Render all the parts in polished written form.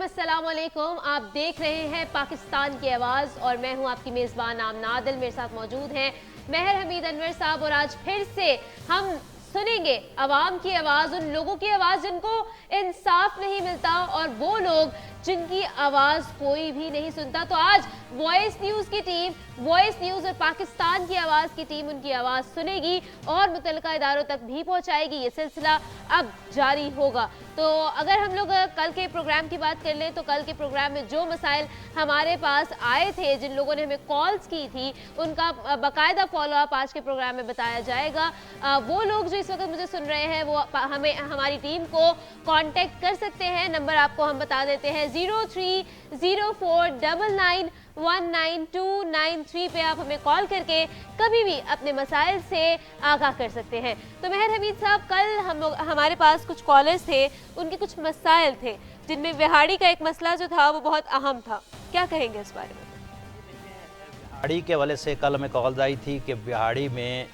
नाज़रीन अस्सलाम वालेकुम। आप देख रहे हैं पाकिस्तान की आवाज़ और मैं हूं आपकी मेज़बान आमना आदिल। मेरे साथ मौजूद हैं मेहर हमीद अनवर साहब और आज फिर से हम सुनेंगे अवाम की आवाज़, उन लोगों की आवाज़ जिनको इंसाफ नहीं मिलता और वो लोग जिनकी आवाज़ कोई भी नहीं सुनता। तो आज वॉइस न्यूज़ की टीम, वॉइस न्यूज़ और पाकिस्तान की आवाज़ की टीम उनकी आवाज़ सुनेगी और मुतल्लिका इदारों तक भी पहुँचाएगी। ये सिलसिला अब जारी होगा। तो अगर हम लोग कल के प्रोग्राम की बात कर लें तो कल के प्रोग्राम में जो मसाइल हमारे पास आए थे, जिन लोगों ने हमें कॉल्स की थी, उनका बाकायदा फॉलोअप आज के प्रोग्राम में बताया जाएगा। वो लोग जो इस वक्त मुझे सुन रहे हैं वो हमें हमारी टीम को कांटेक्ट कर सकते हैं। नंबर आपको हम बता देते हैं 030499199293 पे आप हमें कॉल करके कभी भी अपने मसाइल से आगाह कर सकते हैं। तो मेहर हमीद साहब, कल हमारे पास कुछ कॉलर्स थे, उनके कुछ मसाइल थे जिनमें विहाड़ी का एक मसला जो था वो बहुत अहम था। क्या कहेंगे इस बारे में? बिहाड़ी के हवाले से कल हमें कॉल्स आई थी कि बिहाड़ी में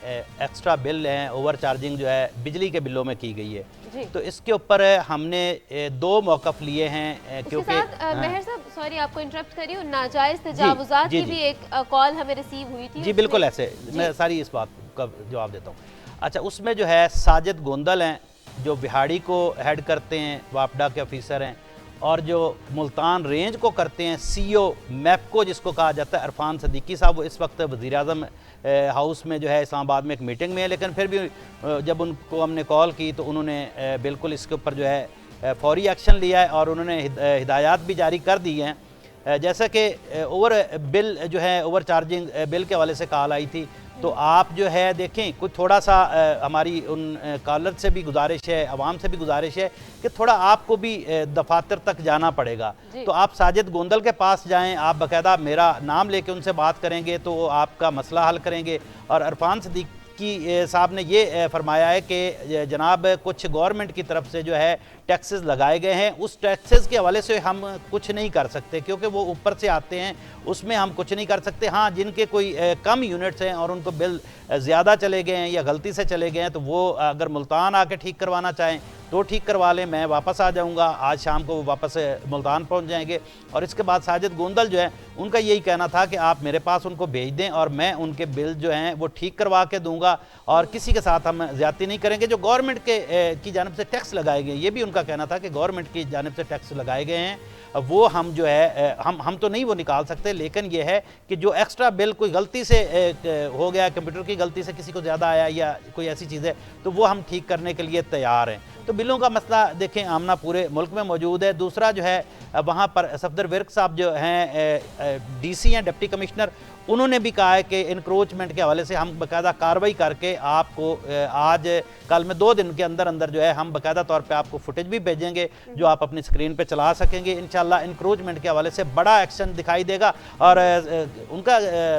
एक्स्ट्रा बिल हैं, ओवर चार्जिंग जो है बिजली के बिलों में की गई है। तो इसके ऊपर हमने दो मौक़िफ़ लिए हैं क्योंकि मेहर साहब, सॉरी आपको इंटरप्ट करी हूँ, नाजायज़ तजावुज़ात की भी एक कॉल हमें रिसीव हुई थी। जी बिल्कुल, ऐसे मैं सारी इस बात का जवाब देता हूँ। अच्छा, उसमें जो है साजिद गोंदल हैं जो बिहाड़ी को हेड करते हैं, वापडा के ऑफिसर हैं, और जो मुल्तान रेंज को करते हैं CEO मैपको जिसको कहा जाता है, इरफान सदीकी साहब। वो इस वक्त वज़ीर-ए-आज़म हाउस में जो है इस्लामाबाद में एक मीटिंग में है, लेकिन फिर भी जब उनको हमने कॉल की तो उन्होंने बिल्कुल इसके ऊपर जो है फौरी एक्शन लिया है और उन्होंने हिदायत भी जारी कर दी हैं। जैसा कि ओवर बिल जो है, ओवर चार्जिंग बिल के हवाले से कॉल आई थी, तो आप जो है देखें कुछ थोड़ा सा हमारी उन कॉलर से भी गुजारिश है, आवाम से भी गुजारिश है कि थोड़ा आपको भी दफातर तक जाना पड़ेगा। तो आप साजिद गोंदल के पास जाएं, आप बाकायदा मेरा नाम लेके उनसे बात करेंगे तो वो आपका मसला हल करेंगे। और इरफान सदीकी साहब ने ये फरमाया है कि जनाब कुछ गवर्नमेंट की तरफ से जो है टैक्सेस लगाए गए हैं, उस टैक्सेस के हवाले से हम कुछ नहीं कर सकते क्योंकि वो ऊपर से आते हैं, उसमें हम कुछ नहीं कर सकते। हाँ, जिनके कोई कम यूनिट्स हैं और उनको बिल ज़्यादा चले गए हैं या गलती से चले गए हैं तो वो अगर मुल्तान आके ठीक करवाना चाहें तो ठीक करवा लें, मैं वापस आ जाऊंगा। आज शाम को वो वापस मुल्तान पहुंच जाएंगे। और इसके बाद साजिद गोंदल जो है उनका यही कहना था कि आप मेरे पास उनको भेज दें और मैं उनके बिल जो हैं वो ठीक करवा के दूंगा और किसी के साथ हम ज़्यादती नहीं करेंगे। जो गवर्नमेंट की जानिब से टैक्स लगाए गए, ये भी उनका कहना था कि गवर्नमेंट की जानिब से टैक्स लगाए गए हैं, वो हम जो है हम तो नहीं वो निकाल सकते, लेकिन ये है कि जो एक्स्ट्रा बिल कोई गलती से हो गया, कंप्यूटर की गलती से किसी को ज़्यादा आया या कोई ऐसी चीज़ है, तो वो हम ठीक करने के लिए तैयार हैं। तो बिलों का मसला देखें आमना पूरे मुल्क में मौजूद है। दूसरा जो है वहाँ पर सफदर विर्क साहब जो हैं DC हैं, डिप्टी कमिश्नर, उन्होंने भी कहा है कि इंक्रोचमेंट के हवाले से हम बाकायदा कार्रवाई करके आपको आज कल में 2 दिन के अंदर अंदर जो है हम बाकायदा तौर पे आपको फुटेज भी भेजेंगे जो आप अपनी स्क्रीन पे चला सकेंगे। इंशाल्लाह इंक्रोचमेंट के हवाले से बड़ा एक्शन दिखाई देगा। और उनका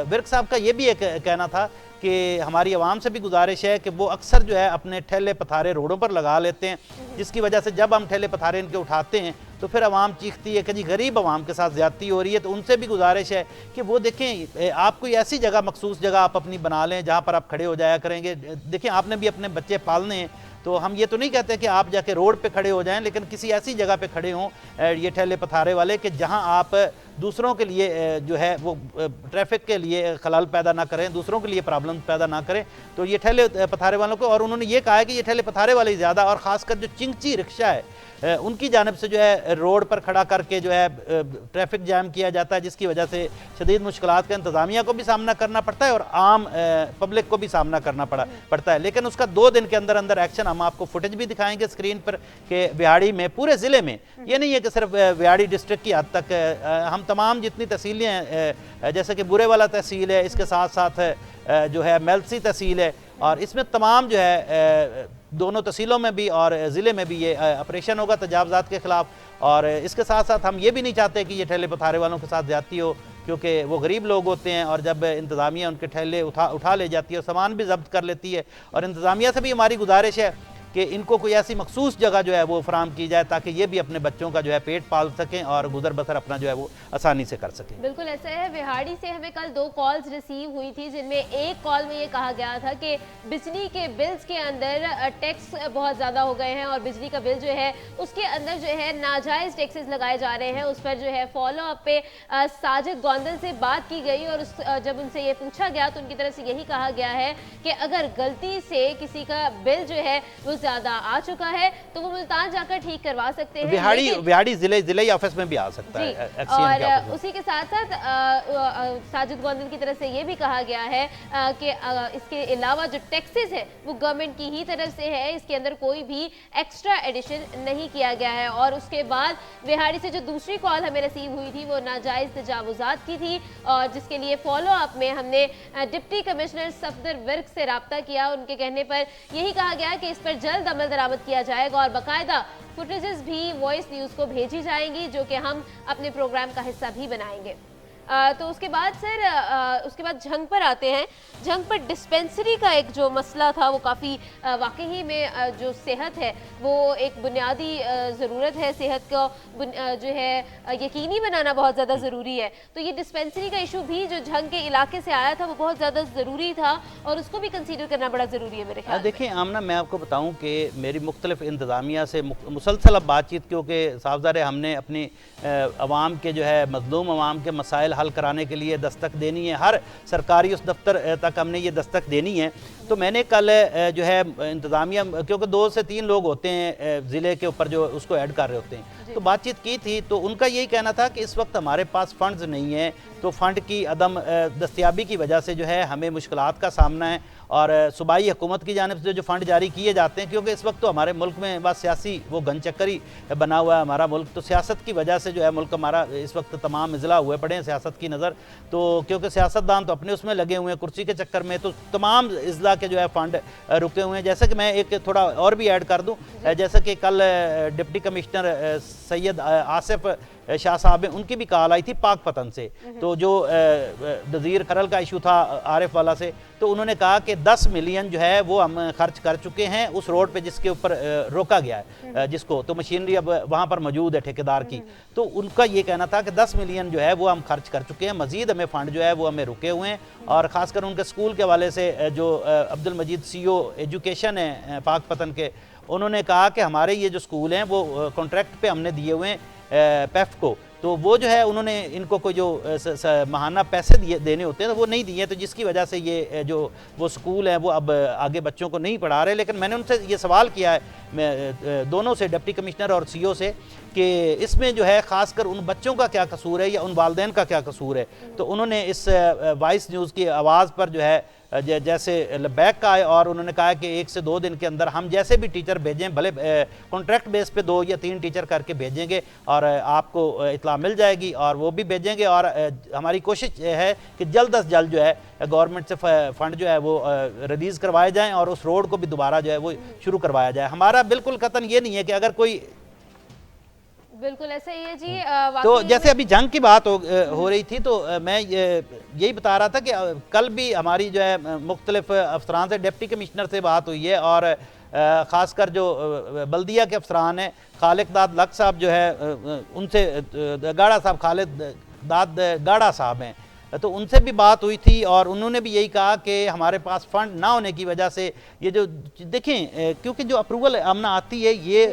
विर्क साहब का ये भी एक कहना था कि हमारी आवाम से भी गुजारिश है कि वो अक्सर जो है अपने ठेले पथारे रोडों पर लगा लेते हैं, जिसकी वजह से जब हम ठेले पथारे इनके उठाते हैं तो फिर आवाम चीखती है कि जी गरीब आवाम के साथ ज़्यादती हो रही है। तो उनसे भी गुजारिश है कि वो देखें आप कोई ऐसी जगह, मखसूस जगह आप अपनी बना लें जहाँ पर आप खड़े हो जाया करेंगे। देखें आपने भी अपने बच्चे पालने हैं, तो हम ये तो नहीं कहते कि आप जाके रोड पे खड़े हो जाएं, लेकिन किसी ऐसी जगह पे खड़े हों ये ठेले पथारे वाले कि जहां आप दूसरों के लिए जो है वो ट्रैफिक के लिए खलल पैदा ना करें, दूसरों के लिए प्रॉब्लम पैदा ना करें। तो ये ठेले पथारे वालों को, और उन्होंने ये कहा है कि ये ठेले पथारे वाले ज़्यादा, और ख़ासकर जो चिंगची रिक्शा है उनकी जानिब से जो है रोड पर खड़ा करके जो है ट्रैफिक जैम किया जाता है, जिसकी वजह से शदीद मुश्किलात का इंतज़ामिया को भी सामना करना पड़ता है और आम पब्लिक को भी सामना करना पड़ता है। लेकिन उसका 2 दिन के अंदर अंदर एक्शन, हम आपको फुटेज भी दिखाएंगे स्क्रीन पर कि बिहाड़ी में पूरे ज़िले में, ये नहीं है कि सिर्फ बिहाड़ी डिस्ट्रिक्ट की हद तक, हम तमाम जितनी तहसीलें हैं जैसे कि बुरेवाला तहसील है, इसके साथ साथ जो है मेलसी तहसील है, और इसमें तमाम जो है दोनों तहसीलों में भी और ज़िले में भी ये ऑपरेशन होगा तजावज़ात के ख़िलाफ़। और इसके साथ साथ हम ये भी नहीं चाहते कि ये ठेले पथारे वालों के साथ ज़्यादती हो, क्योंकि वो गरीब लोग होते हैं और जब इंतज़ामिया उनके ठेले उठा ले जाती है और सामान भी जब्त कर लेती है। और इंतज़ामिया से भी हमारी गुजारिश है कि इनको कोई ऐसी मखसूस जगह जो है वो फराम की जाए ताकि ये भी अपने बच्चों का जो है पेट पाल सकें और गुजर बसर अपना जो है वो आसानी से कर सकें। बिल्कुल ऐसा है। विहाड़ी से हमें कल 2 कॉल्स रिसीव हुई थी, जिनमें एक कॉल में ये कहा गया था कि बिजली के बिल्स के अंदर टैक्स बहुत ज़्यादा हो गए हैं और बिजली का बिल जो है उसके अंदर जो है नाजायज़ टैक्सेस लगाए जा रहे हैं। उस पर जो है फॉलो अप पे साजिद गोंदल से बात की गई और जब उनसे ये पूछा गया तो उनकी तरफ से यही कहा गया है कि अगर गलती से किसी का बिल जो है वो ज़्यादा आ चुका है तो वो मुल्तान जाकर ठीक करवा सकते हैं। विहाड़ी जिले ऑफिस में भी आ सकता है। और उसी के साथ साथ साजिद गोंदल की तरफ से ये भी कहा गया है कि इसके अलावा जो टैक्सेस है वो गवर्नमेंट की ही तरफ से है, इसके अंदर कोई भी एक्स्ट्रा एडिशन नहीं किया गया है। और उसके बाद विहाड़ी से जो दूसरी कॉल हमें रिसीव हुई थी वो नाजायज़ तजावुज़ात की थी और जिसके लिए फॉलो अप में हमने डिप्टी कमिश्नर सफदर विर्क से रब्ता किया। उनके कहने पर यही कहा गया कि इस पर जल्द अमल दरामद किया जाएगा और बाकायदा फुटेजेस भी वॉइस न्यूज़ को भेजी जाएंगी जो कि हम अपने प्रोग्राम का हिस्सा भी बनाएंगे। तो उसके बाद सर उसके बाद जंग पर आते हैं। जंग पर डिस्पेंसरी का एक जो मसला था वो काफ़ी वाकई में जो सेहत है वो एक बुनियादी ज़रूरत है, सेहत को जो है यकीनी बनाना बहुत ज़्यादा ज़रूरी है। तो ये डिस्पेंसरी का इशू भी जो जंग के इलाके से आया था वो बहुत ज़्यादा ज़रूरी था और उसको भी कंसीडर करना बड़ा ज़रूरी है मेरे ख्याल। देखिए आमना, मैं आपको बताऊँ कि मेरी मुख्तलिफ इंतज़ामिया से मुसलसल अब बातचीत, क्योंकि साहबज़ार हमने अपनी अवाम के जो है मज़लूम अवाम के मसाइल हल कराने के लिए दस्तक देनी है, हर सरकारी उस दफ्तर तक हमने ये दस्तक देनी है। तो मैंने कल जो है इंतज़ामिया, क्योंकि 2 से 3 लोग होते हैं ज़िले के ऊपर जो उसको ऐड कर रहे होते हैं, तो बातचीत की थी तो उनका यही कहना था कि इस वक्त हमारे पास फ़ंड्स नहीं है, तो फ़ंड की अदम दस्तियाबी की वजह से जो है हमें मुश्किलात का सामना है और सूबाई हुकूमत की जानिब से जो फ़ंड जारी किए जाते हैं, क्योंकि इस वक्त तो हमारे मुल्क में बस सियासी वो गन चक्करी बना हुआ है हमारा मुल्क, तो सियासत की वजह से जो है मुल्क हमारा इस वक्त तमाम इजला हुए पड़े हैं सियासत की नज़र। तो क्योंकि सियासतदान तो अपने उसमें लगे हुए हैं कुर्सी के चक्कर में, तो तमाम इजला के जो है फ़ंड रुके हुए हैं। जैसे कि मैं एक थोड़ा और भी ऐड कर दूँ, जैसे कि कल डिप्टी कमिश्नर सैयद आसिफ शाह साहब हैं, उनकी भी कॉल आई थी पाकपतन से, तो जो वज़ीर खरल का इशू था आरिफ वाला से, तो उन्होंने कहा कि 10 मिलियन जो है वो हम खर्च कर चुके हैं उस रोड पे जिसके ऊपर रोका गया है जिसको, तो मशीनरी अब वहाँ पर मौजूद है ठेकेदार की, तो उनका ये कहना था कि 10 मिलियन जो है वो हम खर्च कर चुके हैं, मज़ीद हमें फ़ंड जो है वो हमें रुके हुए हैं। और ख़ासकर उनके स्कूल के हवाले से जो अब्दुल मजीद CEO एजुकेशन है पाकपतन के, उन्होंने कहा कि हमारे ये जो स्कूल हैं वो कॉन्ट्रैक्ट पे हमने दिए हुए हैं पेफ को, तो वो जो है उन्होंने इनको कोई जो माहाना पैसे देने होते हैं तो वो नहीं दिए, तो जिसकी वजह से ये जो वो स्कूल है वो अब आगे बच्चों को नहीं पढ़ा रहे। लेकिन मैंने उनसे ये सवाल किया है, मैं दोनों से, डिप्टी कमिश्नर और CEO से, कि इसमें जो है ख़ासकर उन बच्चों का क्या कसूर है या उन वालदैन का क्या कसूर है। तो उन्होंने इस वॉइस न्यूज़ की आवाज़ पर जो है जैसे लबैक का है और उन्होंने कहा कि 1 से 2 दिन के अंदर हम जैसे भी टीचर भेजें, भले कॉन्ट्रैक्ट बेस पे 2 या 3 टीचर करके भेजेंगे और आपको इतला मिल जाएगी और वो भी भेजेंगे। और हमारी कोशिश है कि जल्द अज जल्द जो है गवर्नमेंट से फ़ंड जो है वो रिलीज़ करवाए जाएँ और उस रोड को भी दोबारा जो है वो शुरू करवाया जाए। हमारा बिल्कुल कतन ये नहीं है कि अगर कोई, बिल्कुल ऐसा ही है जी। तो जैसे अभी जंग की बात हो रही थी, तो मैं यही बता रहा था कि कल भी हमारी जो है मुख्तलिफ अफसरान से, डिप्टी कमिश्नर से बात हुई है और ख़ासकर जो बल्दिया के अफसरान हैं, खालिद दाद लक साहब जो है उनसे, गाड़ा साहब, खालिद दाद गाड़ा साहब हैं, तो उनसे भी बात हुई थी और उन्होंने भी यही कहा कि हमारे पास फ़ंड ना होने की वजह से ये जो देखें, क्योंकि जो अप्रूवल आमना आती है ये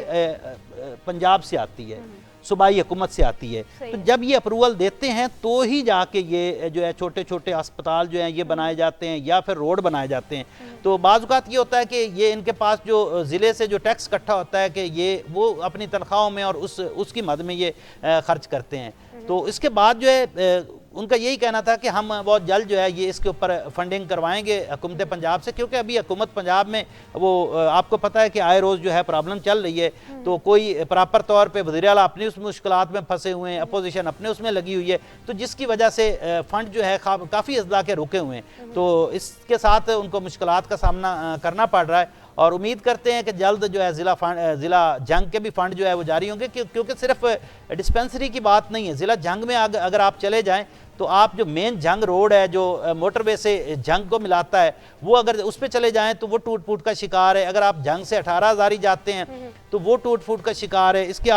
पंजाब से आती है, सूबाई हुकूमत से आती है, तो जब ये अप्रूवल देते हैं तो ही जाके ये जो है छोटे छोटे अस्पताल जो हैं ये बनाए जाते हैं या फिर रोड बनाए जाते हैं। तो बाज़ औक़ात ये होता है कि ये इनके पास जो ज़िले से जो टैक्स इकट्ठा होता है कि ये वो अपनी तनख्वाहों में और उसकी मद में ये खर्च करते हैं। तो इसके बाद जो है उनका यही कहना था कि हम बहुत जल्द जो है ये इसके ऊपर फंडिंग करवाएंगे हुकूमत पंजाब से, क्योंकि अभी हुकूमत पंजाब में वो आपको पता है कि आए रोज़ जो है प्रॉब्लम चल रही है, तो कोई प्रॉपर तौर पे वज़ीर आला अपनी उस मुश्किलात में फंसे हुए हैं, अपोजिशन अपने उसमें लगी हुई है, तो जिसकी वजह से फ़ंड जो है काफ़ी अज़ला के रुके हुए हैं, तो इसके साथ उनको मुश्किलात का सामना करना पड़ रहा है। और उम्मीद करते हैं कि जल्द जो है ज़िला जंग के भी फ़ंड जो है वो जारी होंगे, क्योंकि सिर्फ डिस्पेंसरी की बात नहीं है, ज़िला जंग में अगर आप चले जाएं तो आप जो मेन जंग रोड है जो मोटरवे से जंग को मिलाता है, वो अगर उस पर चले जाएं तो वो टूट फूट का शिकार है। अगर आप जंग से 18 हज़ारी जाते हैं तो वो टूट फूट का शिकार है। इसके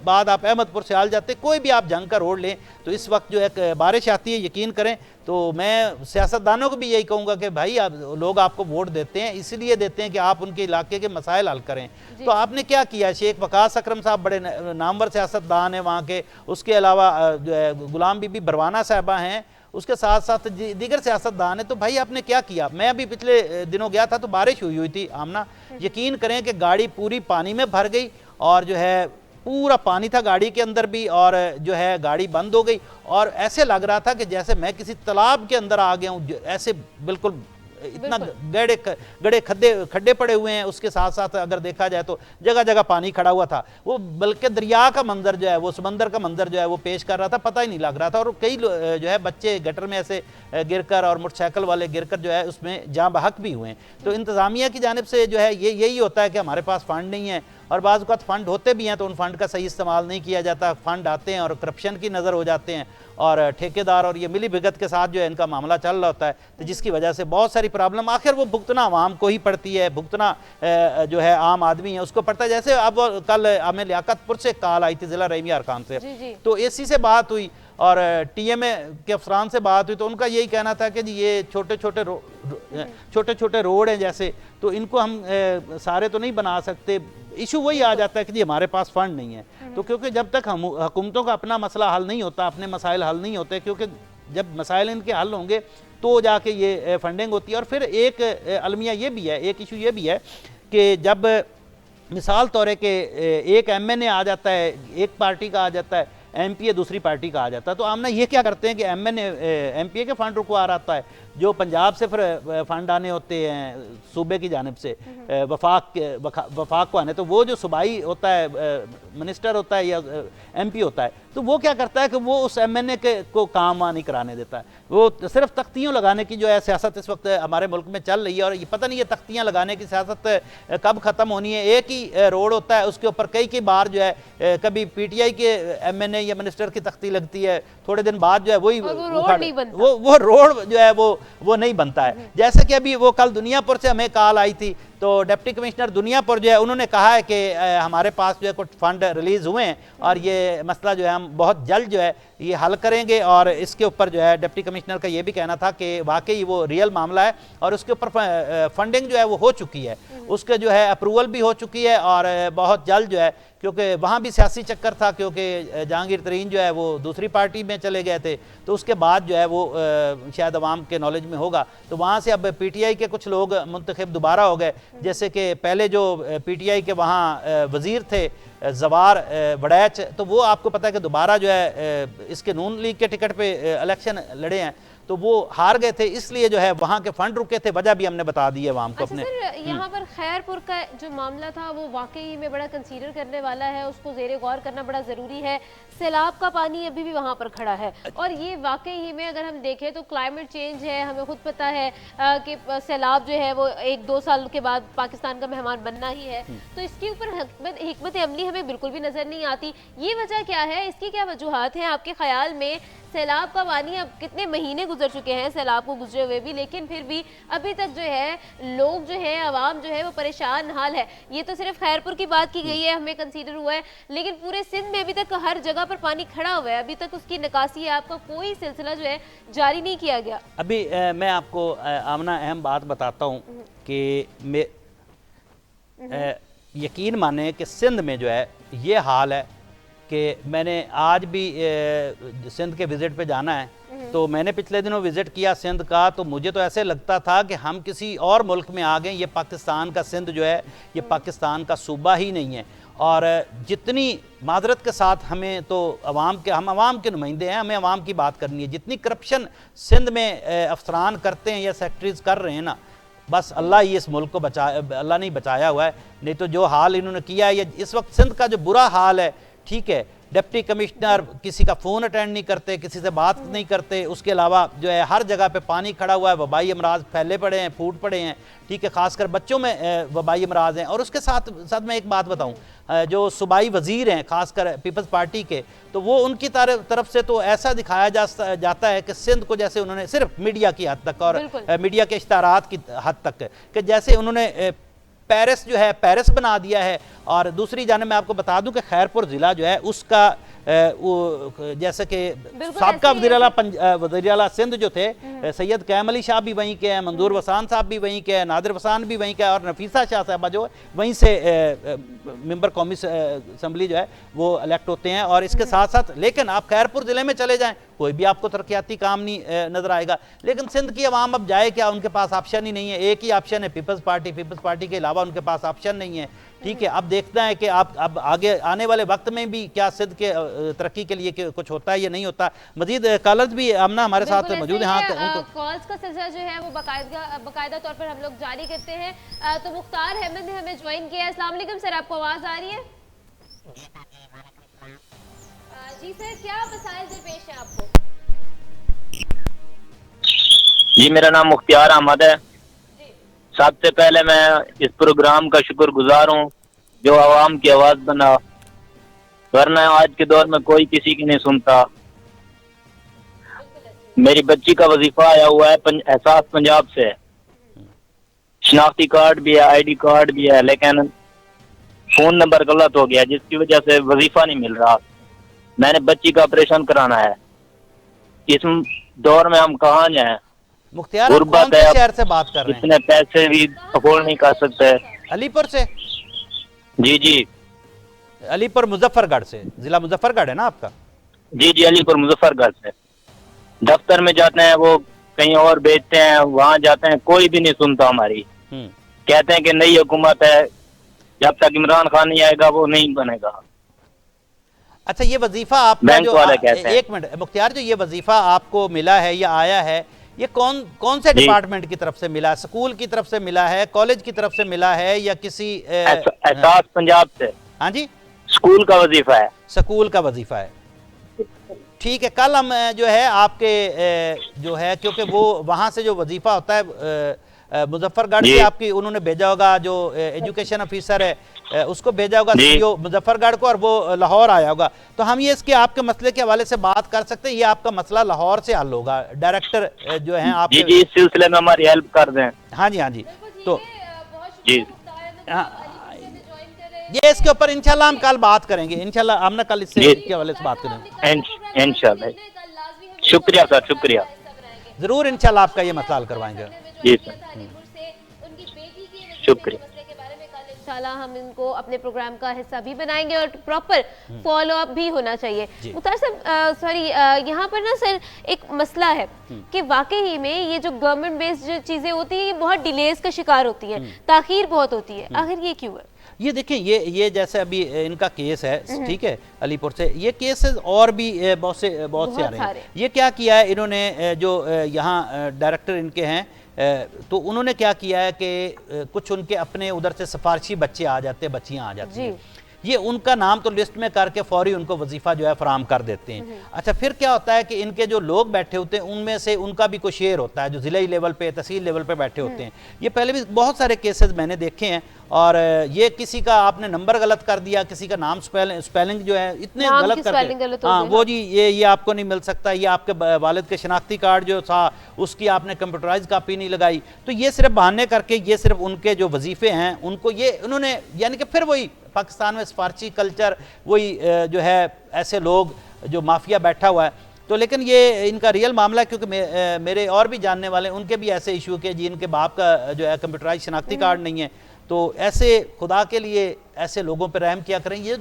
बाद आप अहमदपुर से आल जाते हैं, कोई भी आप जंग का रोड लें तो इस वक्त जो है बारिश आती है, यकीन करें। तो मैं सियासतदानों को भी यही कहूँगा कि भाई लोग आपको वोट देते हैं इसलिए देते हैं कि आप उनके इलाके के मसाइल हल करें। तो आपने क्या किया? शेख वकास अकरम साहब बड़े नामवर सियासतदान हैं वहाँ के, उसके अलावा जो है गुलाम बीबी बरवाना साहबा हैं, उसके साथ साथ दीगर सियासतदान है। तो भाई आपने क्या किया? मैं अभी पिछले दिनों गया था तो बारिश हुई थी आमना, यकीन करें कि गाड़ी पूरी पानी में भर गई और जो है पूरा पानी था गाड़ी के अंदर भी, और जो है गाड़ी बंद हो गई और ऐसे लग रहा था कि जैसे मैं किसी तालाब के अंदर आ गया हूँ। ऐसे बिल्कुल इतना गड़े खड्डे पड़े हुए हैं। उसके साथ साथ अगर देखा जाए तो जगह जगह पानी खड़ा हुआ था। वो बल्कि दरिया का मंजर जो है, वो समंदर का मंजर जो है वो पेश कर रहा था, पता ही नहीं लग रहा था। और कई जो है बच्चे गटर में ऐसे गिरकर और मोटरसाइकिल वाले गिरकर जो है उसमें जाँ बहक भी हुए हैं। तो इंतज़ामिया की जानिब से जो है यही होता है कि हमारे पास फंड नहीं है, और बाज़ औक़ात फ़ंड होते भी हैं तो उन फंड का सही इस्तेमाल नहीं किया जाता। फ़ंड आते हैं और करप्शन की नज़र हो जाते हैं और ठेकेदार और ये मिली भगत के साथ जो है इनका मामला चल रहा होता है, तो जिसकी वजह से बहुत सारी प्रॉब्लम आखिर वो भुगतना आवाम को ही पड़ती है, भुगतना जो है आम आदमी है उसको पड़ता है। जैसे अब कल हमें लियाकतपुर से कॉल आई थी ज़िला रहीमिया अरकान से, तो एसी से बात हुई और टीएमए के अफसरान से बात हुई, तो उनका यही कहना था कि जी ये छोटे छोटे रोड हैं जैसे, तो इनको हम सारे तो नहीं बना सकते। इशू वही आ जाता है कि जी हमारे पास फंड नहीं है। तो क्योंकि जब तक हम हुकूमतों का अपना मसला हल नहीं होता, अपने मसाइल हल नहीं होते, क्योंकि जब मसाइल इनके हल होंगे तो जाके ये फंडिंग होती है। और फिर एक अलमिया ये भी है, एक इशू ये भी है कि जब मिसाल तौर के एक एमएनए आ जाता है, एक पार्टी का आ जाता है, एमपीए दूसरी पार्टी का आ जाता है, तो आमना ये क्या करते हैं कि एमपीए के फंड रुकवा रहता है, जो पंजाब से फिर फंड आने होते हैं सूबे की जानिब से वफाक को आने, तो वो जो सूबाई होता है मिनिस्टर होता है या एमपी होता है, तो वो क्या करता है कि वो उस एमएनए को काम नहीं कराने देता है। वो सिर्फ तख्तियों लगाने की जो है सियासत इस वक्त हमारे मुल्क में चल रही है, और ये पता नहीं ये तख्तियाँ लगाने की सियासत कब ख़त्म होनी है। एक ही रोड होता है, उसके ऊपर कई बार जो है कभी पीटीआई के एमएनए या मिनिस्टर की तख्ती लगती है, थोड़े दिन बाद जो है वही वो रोड जो है वो नहीं बनता है। जैसे कि अभी वो कल दुनियापुर से हमें कॉल आई थी, तो डिप्टी कमिश्नर दुनियापुर जो है उन्होंने कहा है कि हमारे पास जो है कुछ फंड रिलीज़ हुए हैं और ये मसला जो है हम बहुत जल्द जो है ये हल करेंगे। और इसके ऊपर जो है डिप्टी कमिश्नर का ये भी कहना था कि वाकई वो रियल मामला है और उसके ऊपर फंडिंग जो है वो हो चुकी है, उसके जो है अप्रूवल भी हो चुकी है और बहुत जल्द जो है, क्योंकि वहाँ भी सियासी चक्कर था, क्योंकि जहांगीर तरीन जो है वो दूसरी पार्टी में चले गए थे, तो उसके बाद जो है वो शायद अवाम के नॉलेज में होगा, तो वहाँ से अब पीटीआई के कुछ लोग मुंतखब दोबारा हो गए। जैसे कि पहले जो पीटीआई के वहाँ वज़ीर थे जवार वड़ैच, तो वो आपको पता है कि दोबारा जो है इसके नून लीग के टिकट पे इलेक्शन लड़े हैं, तो वो हार गए थे, इसलिए जो है वहाँ के फंड रुके थे। वजह भी हमने बता दी है आवाम को अपने। यहाँ पर खैरपुर का जो मामला था वो वाकई में बड़ा कंसीडर करने वाला है, उसको ज़ेरे गौर करना बड़ा ज़रूरी है। सैलाब का पानी अभी भी वहाँ पर खड़ा है और ये वाकई ही में अगर हम देखें तो क्लाइमेट चेंज है, हमें खुद पता है कि सैलाब जो है वो 1-2 साल के बाद पाकिस्तान का मेहमान बनना ही है, तो इसके ऊपर हिकमत अमली हमें बिल्कुल भी नज़र नहीं आती। ये वजह क्या है, इसकी क्या वजूहात हैं आपके ख्याल में? सैलाब का पानी अब कितने महीने गुजर चुके हैं सैलाब को गुजरे हुए भी, लेकिन फिर भी अभी तक जो है लोग जो है आवाम जो है वो परेशान हाल है। ये तो सिर्फ खैरपुर की बात की गई है, हमें कंसीडर हुआ है, लेकिन पूरे सिंध में अभी तक हर जगह पर पानी खड़ा हुआ है, अभी तक उसकी निकासी है आपका कोई सिलसिला जो है जारी नहीं किया गया। अभी मैं आपको आमना अहम बात बताता हूँ कि यकीन माने कि सिंध में जो है ये हाल है कि मैंने आज भी सिंध के विज़िट पे जाना है, तो मैंने पिछले दिनों विज़िट किया सिंध का, तो मुझे तो ऐसे लगता था कि हम किसी और मुल्क में आ गए। ये पाकिस्तान का सिंध जो है ये पाकिस्तान का सूबा ही नहीं है। और जितनी माजरत के साथ हमें तो हम अवाम के नुमाइंदे हैं, हमें अवाम की बात करनी है। जितनी करप्शन सिंध में अफसरान करते हैं या सेक्रेटरीज कर रहे हैं ना, बस अल्लाह ही इस मुल्क को अल्लाह ने बचाया हुआ है, नहीं तो जो हाल इन्होंने किया है, इस वक्त सिंध का जो बुरा हाल है, ठीक है, डिप्टी कमिश्नर किसी का फ़ोन अटेंड नहीं करते, किसी से बात नहीं करते। उसके अलावा जो है हर जगह पे पानी खड़ा हुआ है, वबाई अमराज फैले पड़े हैं, फूट पड़े हैं, ठीक है, ख़ासकर बच्चों में वबाई अमराज हैं। और उसके साथ साथ मैं एक बात बताऊं, जो सूबाई वज़ीर हैं ख़ासकर पीपल्स पार्टी के, तो वो उनकी तरफ से तो ऐसा दिखाया जाता है कि सिंध को जैसे उन्होंने सिर्फ मीडिया की हद तक और मीडिया के इश्तारात की हद तक कि जैसे उन्होंने पेरिस जो है पेरिस बना दिया है। और दूसरी जाने मैं आपको बता दूं कि खैरपुर ज़िला जो है उसका जैसे कि साबका वज़ीर आला सिंध जो थे सैयद कैम अली शाह भी वहीं के हैं, मंजूर वसान साहब भी वहीं के हैं, नादिर वसान भी वहीं के हैं, और नफीसा शाह साहबा जो वहीं से मेंबर कौमी असम्बली जो है वो इलेक्ट होते हैं। और इसके साथ साथ लेकिन आप खैरपुर ज़िले में चले जाएँ, कोई भी आपको तरक्याती काम नहीं नज़र आएगा। लेकिन सिंध की आवाम अब जाए क्या, उनके पास ऑप्शन ही नहीं है, एक ही ऑप्शन है पीपल्स पार्टी के अलावा उनके पास ऑप्शन नहीं है, ठीक है। अब देखना है कि आप अब आगे आने वाले वक्त में भी क्या सिंध के तरक्की के लिए कुछ होता है या नहीं होता। मजीद कॉलर्स भी आमना हमारे साथ मौजूद हैं। हाँ, कॉल्स का सिलसिला जो है वो बाकायदा तौर पर हम लोग जारी करते हैं। तो मुख्तार अहमद ने हमें ज्वाइन किया है। अस्सलाम वालेकुम सर, आपको आवाज़ आ रही है? जी सर, क्या मसाइल दरपेश है आपको? जी, मेरा नाम मुख्तार अहमद है। सबसे पहले मैं इस प्रोग्राम का शुक्रगुजार हूँ जो आवाम की आवाज बना, वरना आज के दौर में कोई किसी की नहीं सुनता। मेरी बच्ची का वजीफा आया हुआ है एहसास पंजाब से, शनाख्ती कार्ड भी है, ID कार्ड भी है, लेकिन फोन नंबर गलत हो गया जिसकी वजह से वजीफा नहीं मिल रहा। मैंने बच्ची का ऑपरेशन कराना है। इस दौर में हम कहाँ जाएं? मुख्तियार, आप कौन से शहर से बात कर रहे हैं? इतने पैसे भी अफोर्ड नहीं कर सकते। अलीपुर से? जी, अलीपुर मुजफ्फरगढ़ से, जिला मुजफ्फरगढ़ है ना आपका? जी, अलीपुर मुजफ्फरगढ़ से। दफ्तर में जाते हैं वो कहीं और भेजते हैं, वहाँ जाते हैं कोई भी नहीं सुनता हमारी। कहते हैं कि नई हुकूमत है, जब तक इमरान खान नहीं आएगा वो नहीं बनेगा। अच्छा, ये वजीफा आपका जो एक मिनट मुख्तियार, जो ये वजीफा आपको मिला है या आया है, ये कौन से डिपार्टमेंट की तरफ से मिला है? स्कूल की तरफ से मिला है, कॉलेज की तरफ से मिला है, या किसी एहसास पंजाब से? हाँ जी, स्कूल का वजीफा है। स्कूल का वजीफा है, ठीक है। कल हम जो है आपके जो है, क्योंकि वो वहाँ से जो वजीफा होता है मुजफ्फरगढ़ से आपकी उन्होंने भेजा होगा, जो एजुकेशन ऑफिसर है उसको भेजा होगा CEO मुजफ्फरगढ़ को, और वो लाहौर आया होगा। तो हम ये इसके आपके मसले के हवाले से बात कर सकते हैं, ये आपका मसला लाहौर से हल होगा। डायरेक्टर जो है आप जी, इस सिलसिले में हमारी हेल्प कर दें। हाँ जी, तो जी ये इसके ऊपर इंशाल्लाह हम कल बात करेंगे, इंशाल्लाह हमने कल इससे के हवाले से बात करेंगे इंशाल्लाह। शुक्रिया सर, शुक्रिया, जरूर इंशाल्लाह आपका ये मसला हल करवाएंगे। जी सर, शुक्रिया। इंशाल्लाह हम इनको अपने प्रोग्राम का हिस्सा भी बनाएंगे और प्रॉपर फॉलो अप भी होना चाहिए। मुख्तार साहब, सॉरी, यहाँ पर ना सर एक मसला है कि वाकई में ये जो गवर्नमेंट बेस्ड जो चीज़ें होती हैं ये बहुत डिलेज का शिकार होती हैं, ताखीर बहुत होती है। आखिर ये क्यों है? ये देखिए, ये जैसे अभी इनका केस है, ठीक है, अलीपुर से, ये केसेस और भी बहुत से आ रहे हैं। ये क्या किया है इन्होंने, जो यहाँ डायरेक्टर इनके हैं, तो उन्होंने क्या किया है कि कुछ उनके अपने उधर से सिफारशी बच्चे आ जाते हैं, बच्चियाँ आ जाती हैं, ये उनका नाम तो लिस्ट में करके फौरी उनको वजीफा जो है फराम कर देते हैं। अच्छा, फिर क्या होता है कि इनके जो लोग बैठे होते हैं उनमें से उनका भी कोई शेयर होता है, जो ज़िले लेवल पे, तहसील लेवल पे बैठे होते हैं। ये पहले भी बहुत सारे केसेस मैंने देखे हैं। और ये किसी का आपने नंबर गलत कर दिया, किसी का नाम स्पेलिंग जो है इतने गलत करके, हाँ वो जी ये आपको नहीं मिल सकता, ये आपके वालिद के शनाख्ती कार्ड जो था उसकी आपने कंप्यूटराइज कॉपी नहीं लगाई। तो ये सिर्फ बहाने करके, ये सिर्फ उनके जो वजीफे हैं उनको ये उन्होंने, यानी कि फिर वही पाकिस्तान में सिफारशी कल्चर, वही जो है ऐसे लोग जो माफिया बैठा हुआ है। तो लेकिन ये इनका रियल मामला है, क्योंकि मेरे और भी जानने वाले उनके भी ऐसे इशू के जी इनके बाप का जो है कंप्यूटराइज शनाख्ती कार्ड नहीं है। तो ऐसे खुदा के लिए ऐसे लोगों पर रहम किया करें। ये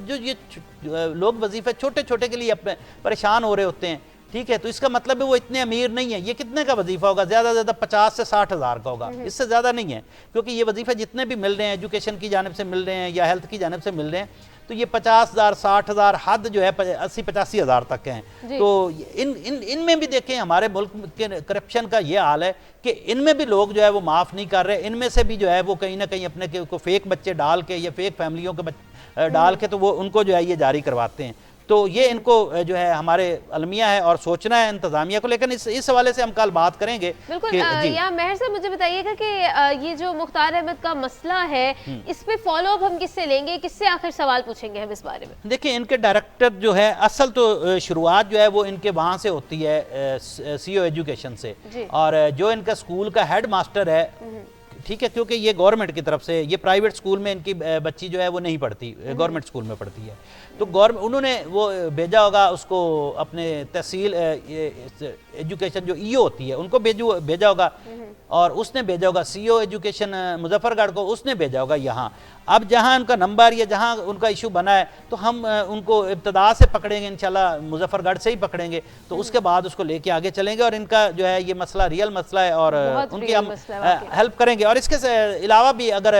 लोग वजीफे छोटे छोटे के लिए अपने परेशान हो रहे होते हैं, ठीक है। तो इसका मतलब है वो इतने अमीर नहीं है। ये कितने का वजीफा होगा? ज़्यादा से ज़्यादा 50 से 60 हज़ार का होगा, इससे ज़्यादा नहीं है। क्योंकि ये वजीफे जितने भी मिल रहे हैं, एजुकेशन की जानिब से मिल रहे हैं या हेल्थ की जानिब से मिल रहे हैं, तो ये 50,000 60,000 हद जो है 80-85 हज़ार तक हैं। तो इनमें भी देखें हमारे मुल्क के करप्शन का ये हाल है कि इनमें भी लोग जो है वो माफ़ नहीं कर रहे। इनमें से भी जो है वो कहीं ना कहीं अपने को फेक बच्चे डाल के या फेक फैमिलियों के डाल के तो वो उनको जो है ये जारी करवाते हैं। तो ये इनको जो है हमारे अलमिया है और सोचना है इंतजामिया को। लेकिन इस हवाले से हम कल बात करेंगे। बिल्कुल। या मेहर साहब मुझे बताइएगा कि ये जो मुख्तार अहमद का मसला है इस पे फॉलो अप हम किससे लेंगे, किससे आखिर सवाल पूछेंगे हम इस बारे में? देखिए, इनके डायरेक्टर जो है, असल तो शुरुआत जो है वो इनके वहाँ से होती है सीओ एजुकेशन से, और जो इनका स्कूल का हेड मास्टर है, ठीक है, क्योंकि ये गवर्नमेंट की तरफ से, ये प्राइवेट स्कूल में इनकी बच्ची जो है वो नहीं पढ़ती, गवर्नमेंट स्कूल में पढ़ती है, तो गवर्नमेंट उन्होंने वो भेजा होगा उसको अपने तहसील एजुकेशन जो ईओ होती है उनको भेजा होगा, और उसने भेजा होगा सीओ एजुकेशन मुजफ्फरगढ़ को, उसने भेजा होगा यहाँ। अब जहाँ उनका नंबर या जहाँ उनका इशू बना है तो हम उनको इब्तदा से पकड़ेंगे, इंशाल्लाह मुजफ्फरगढ़ से ही पकड़ेंगे, तो उसके बाद उसको लेके आगे चलेंगे और इनका जो है ये मसला रियल मसला है और उनकी हम हेल्प करेंगे। और इसके अलावा भी अगर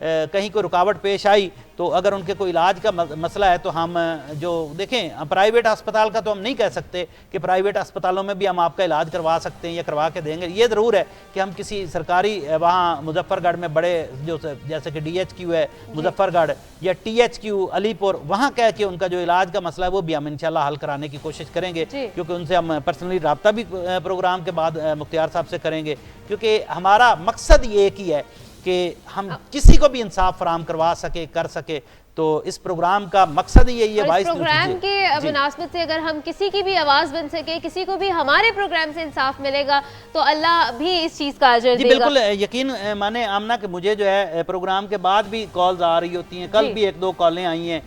कहीं कोई रुकावट पेश आई तो अगर उनके कोई इलाज का मसला है तो हम जो देखें, प्राइवेट अस्पताल का तो हम नहीं कह सकते कि प्राइवेट अस्पतालों में भी हम आपका इलाज करवा सकते हैं या करवा के देंगे। ये ज़रूर है कि हम किसी सरकारी वहाँ मुजफ्फरगढ़ में बड़े जो जैसे कि DHQ है मुजफ्फरगढ़ या THQ अलीपुर, वहाँ कह के उनका जो इलाज का मसला है वो भी हम इंशाल्लाह हल कराने की कोशिश करेंगे, क्योंकि उनसे हम पर्सनली रब्ता भी प्रोग्राम के बाद मुख्तियार साहब से करेंगे, क्योंकि हमारा मकसद ये एक ही है कि हम किसी को भी इंसाफ फराम करवा सके, कर सके। तो इस प्रोग्राम का मकसद ही यही है। और इस प्रोग्राम के मुनासबत से अगर हम किसी की भी आवाज़ बन सके, किसी को भी हमारे प्रोग्राम से इंसाफ मिलेगा तो अल्लाह भी इस चीज़ का अजर देगा। बिल्कुल यकीन माने आमना कि मुझे जो है प्रोग्राम के बाद भी कॉल्स आ रही होती हैं, कल भी 1-2 कॉलें आई हैं,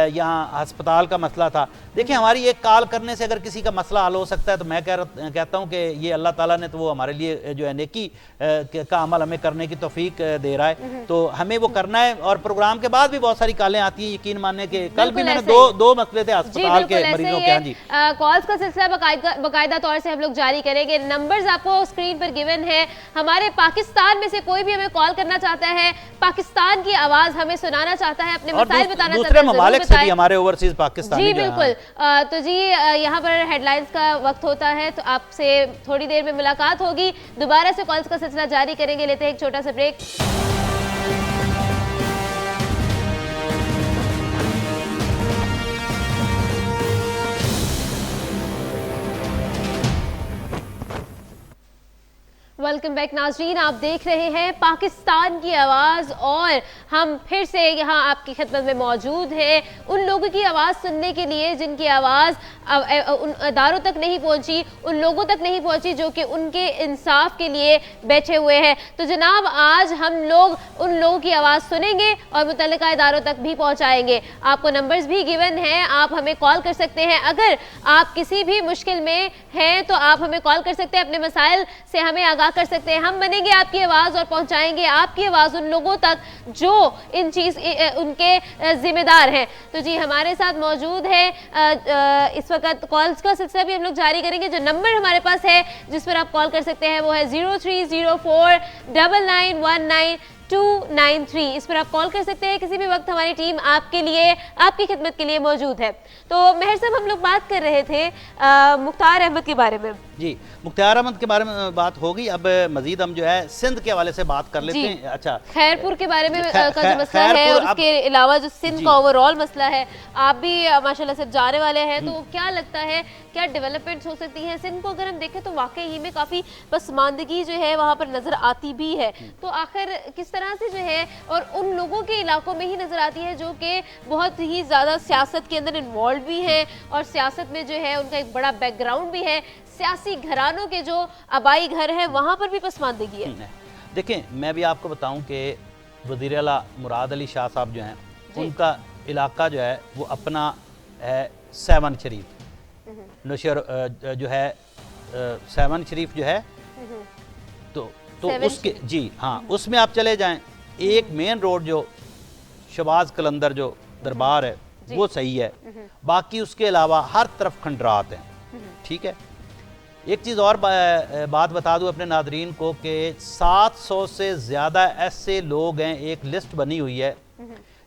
यहाँ अस्पताल का मसला था। देखिए, हमारी एक कॉल करने से अगर किसी का मसला हल हो सकता है तो मैं कहता हूँ कि ये अल्लाह ताला ने तो वो हमारे लिए जो है नेकी का अमल हमें करने की तौफीक दे रहा है, तो हमें वो करना है। और प्रोग्राम के बाद भी बहुत सारी कॉलें आती हैं, यकीन मानने के कल भी मैंने दो मसले थे अस्पताल के मरीजों के। हाँ जी, कॉल्स का सिलसिला बाकायदा तौर से हम लोग जारी करेंगे। नंबर्स आपको स्क्रीन पर गिवन है। हमारे पाकिस्तान में से कोई भी हमें कॉल करना चाहता है, पाकिस्तान की आवाज हमें सुनाना चाहता है, अपने मसाइल बताना चाहता है, ममालिक से भी हमारे ओवरसीज पाकिस्तान। जी बिल्कुल। तो जी यहाँ पर हेडलाइंस का वक्त होता है, तो आपसे थोड़ी देर में मुलाकात होगी। दोबारा से कॉल्स का सिलसिला जारी करेंगे। लेते हैं एक छोटा सा ब्रेक। वेलकम बैक नाजरीन, आप देख रहे हैं पाकिस्तान की आवाज़ और हम फिर से यहाँ आपकी खिदमत में मौजूद हैं उन लोगों की आवाज़ सुनने के लिए जिनकी आवाज़ उन अदारों तक नहीं पहुँची, उन लोगों तक नहीं पहुँची जो कि उनके इंसाफ के लिए बैठे हुए हैं। तो जनाब, आज हम लोग उन लोगों की आवाज़ सुनेंगे और मुतल्लिका इदारों तक भी पहुँचाएंगे। आपको नंबर्स भी गिवन हैं, आप हमें कॉल कर सकते हैं। अगर आप किसी भी मुश्किल में हैं तो आप हमें कॉल कर सकते हैं, अपने मसाइल से हमें आगाह कर सकते हैं। हम बनेंगे आपकी आवाज़ और पहुंचाएंगे आपकी आवाज़ उन लोगों तक जो इन उनके जिम्मेदार हैं। तो जी हमारे साथ मौजूद है इस वक्त कॉल्स का सिलसिला भी हम लोग जारी करेंगे। जो नंबर हमारे पास है जिस पर आप कॉल कर सकते हैं वो है 0304 9919 293। इस पर आप कॉल कर सकते हैं। किसी भी वक्त हमारी टीम आपके लिए, आपकी खिदमत के लिए मौजूद है। तो मेहर साहब, हम लोग बात कर रहे थे मुख्तार अहमद के बारे में। जी, मुख्तार अहमद के बारे में बात होगी। अब मजीद हम जो है सिंध के हवाले से बात कर लेते हैं। अच्छा, खैरपुर के बारे में का जो मसला है और उसके अलावा जो सिंध का ओवरऑल मसला है, आप भी माशाल्लाह से जाने वाले हैं, तो क्या लगता है क्या डेवलपमेंट्स हो सकती हैं सिंध को? अगर हम देखें तो वाकई में काफ़ी पसमानदगी जो है वहाँ पर नज़र आती भी है। तो आखिर किस तरह से जो है और उन लोगों के इलाकों में ही नज़र आती है जो कि बहुत ही ज़्यादा सियासत के अंदर इन्वॉल्व भी हैं और सियासत में जो है उनका एक बड़ा बैकग्राउंड भी है। सियासी घरानों के जो आबाई घर हैं वहाँ पर भी पसमानदगी है। देखें, मैं भी आपको बताऊं कि वज़ीर आला मुराद अली शाह साहब जो हैं, उनका इलाका जो है वो अपना है 7 शरीफ नौशहर जो है 7 शरीफ जो है, तो उसके जी हाँ, उसमें आप चले जाएं, एक मेन रोड जो शबाज कलंदर जो दरबार है वो सही है, बाकी उसके अलावा हर तरफ खंडरात हैं। ठीक है, एक चीज़ और बात बता दूं अपने नादरीन को कि 700 से ज़्यादा ऐसे लोग हैं, एक लिस्ट बनी हुई है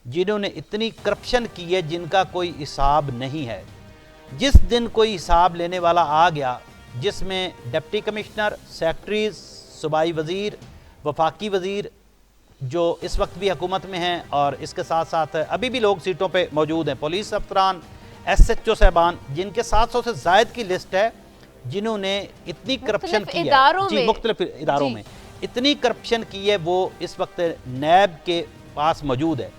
जिन्होंने इतनी करप्शन की है जिनका कोई हिसाब नहीं है। जिस दिन कोई हिसाब लेने वाला आ गया, जिसमें डिप्टी कमिश्नर, सेक्रेटरीज, सूबाई वज़ीर, वफाकी वज़ीर जो इस वक्त भी हुकूमत में हैं और इसके साथ साथ अभी भी लोग सीटों पे मौजूद हैं, पुलिस अफसरान, SHO साहबान, जिनके 700 से ज़ायद की लिस्ट है, जिन्होंने इतनी करप्शन की है जी, मुख्तलिफ इदारों में इतनी करप्शन की है, वो इस वक्त नैब के पास मौजूद है।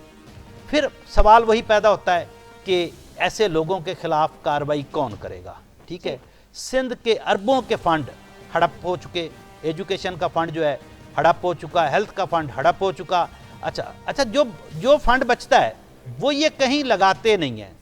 फिर सवाल वही पैदा होता है कि ऐसे लोगों के खिलाफ कार्रवाई कौन करेगा। ठीक है, सिंध के अरबों के फंड हड़प हो चुके, एजुकेशन का फंड जो है हड़प हो चुका, हेल्थ का फंड हड़प हो चुका। अच्छा, जो फंड बचता है वो ये कहीं लगाते नहीं हैं,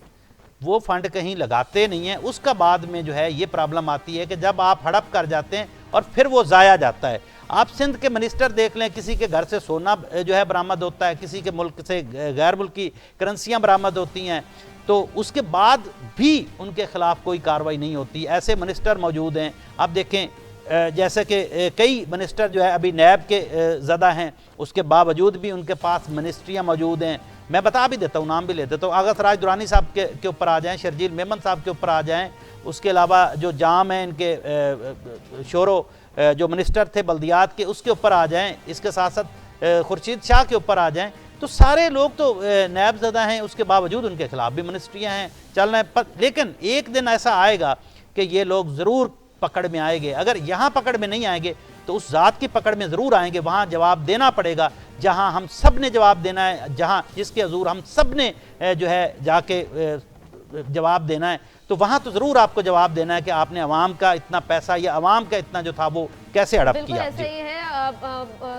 वो फंड कहीं लगाते नहीं हैं। उसका बाद में जो है ये प्रॉब्लम आती है कि जब आप हड़प कर जाते हैं और फिर वो ज़ाया जाता है। आप सिंध के मिनिस्टर देख लें, किसी के घर से सोना जो है बरामद होता है, किसी के मुल्क से गैर मुल्की करेंसियाँ बरामद होती हैं, तो उसके बाद भी उनके खिलाफ कोई कार्रवाई नहीं होती। ऐसे मिनिस्टर मौजूद हैं, आप देखें जैसे कि कई मिनिस्टर जो है अभी नैब के ज़दा हैं, उसके बावजूद भी उनके पास मिनिस्ट्रियाँ मौजूद हैं। मैं बता भी देता हूँ, नाम भी ले देता हूँ। अगर सराज दुरानी साहब के ऊपर आ जाएँ, शर्जील मेमन साहब के ऊपर आ जाएँ, उसके अलावा जो जाम हैं इनके शोरो जो मिनिस्टर थे बल्दियात के, उसके ऊपर आ जाएँ, इसके साथ साथ खुर्शीद शाह के ऊपर आ जाएँ, तो सारे लोग तो नैब ज़दा हैं, उसके बावजूद उनके खिलाफ भी मिनिस्ट्रियाँ हैं चल रहे हैं। लेकिन एक दिन ऐसा आएगा कि ये लोग ज़रूर पकड़ में आएंगे। अगर यहाँ पकड़ में नहीं आएंगे तो उस ज़ात की पकड़ में ज़रूर आएंगे, वहाँ जवाब देना पड़ेगा, जहाँ हम सब ने जवाब देना है, जहाँ जिसके हजूर हम सब ने जो है जाके जवाब देना है, तो वहाँ तो ज़रूर आपको जवाब देना है कि आपने अवाम का इतना पैसा या अवाम का इतना जो था वो कैसे हड़प किया। ऐसा ही है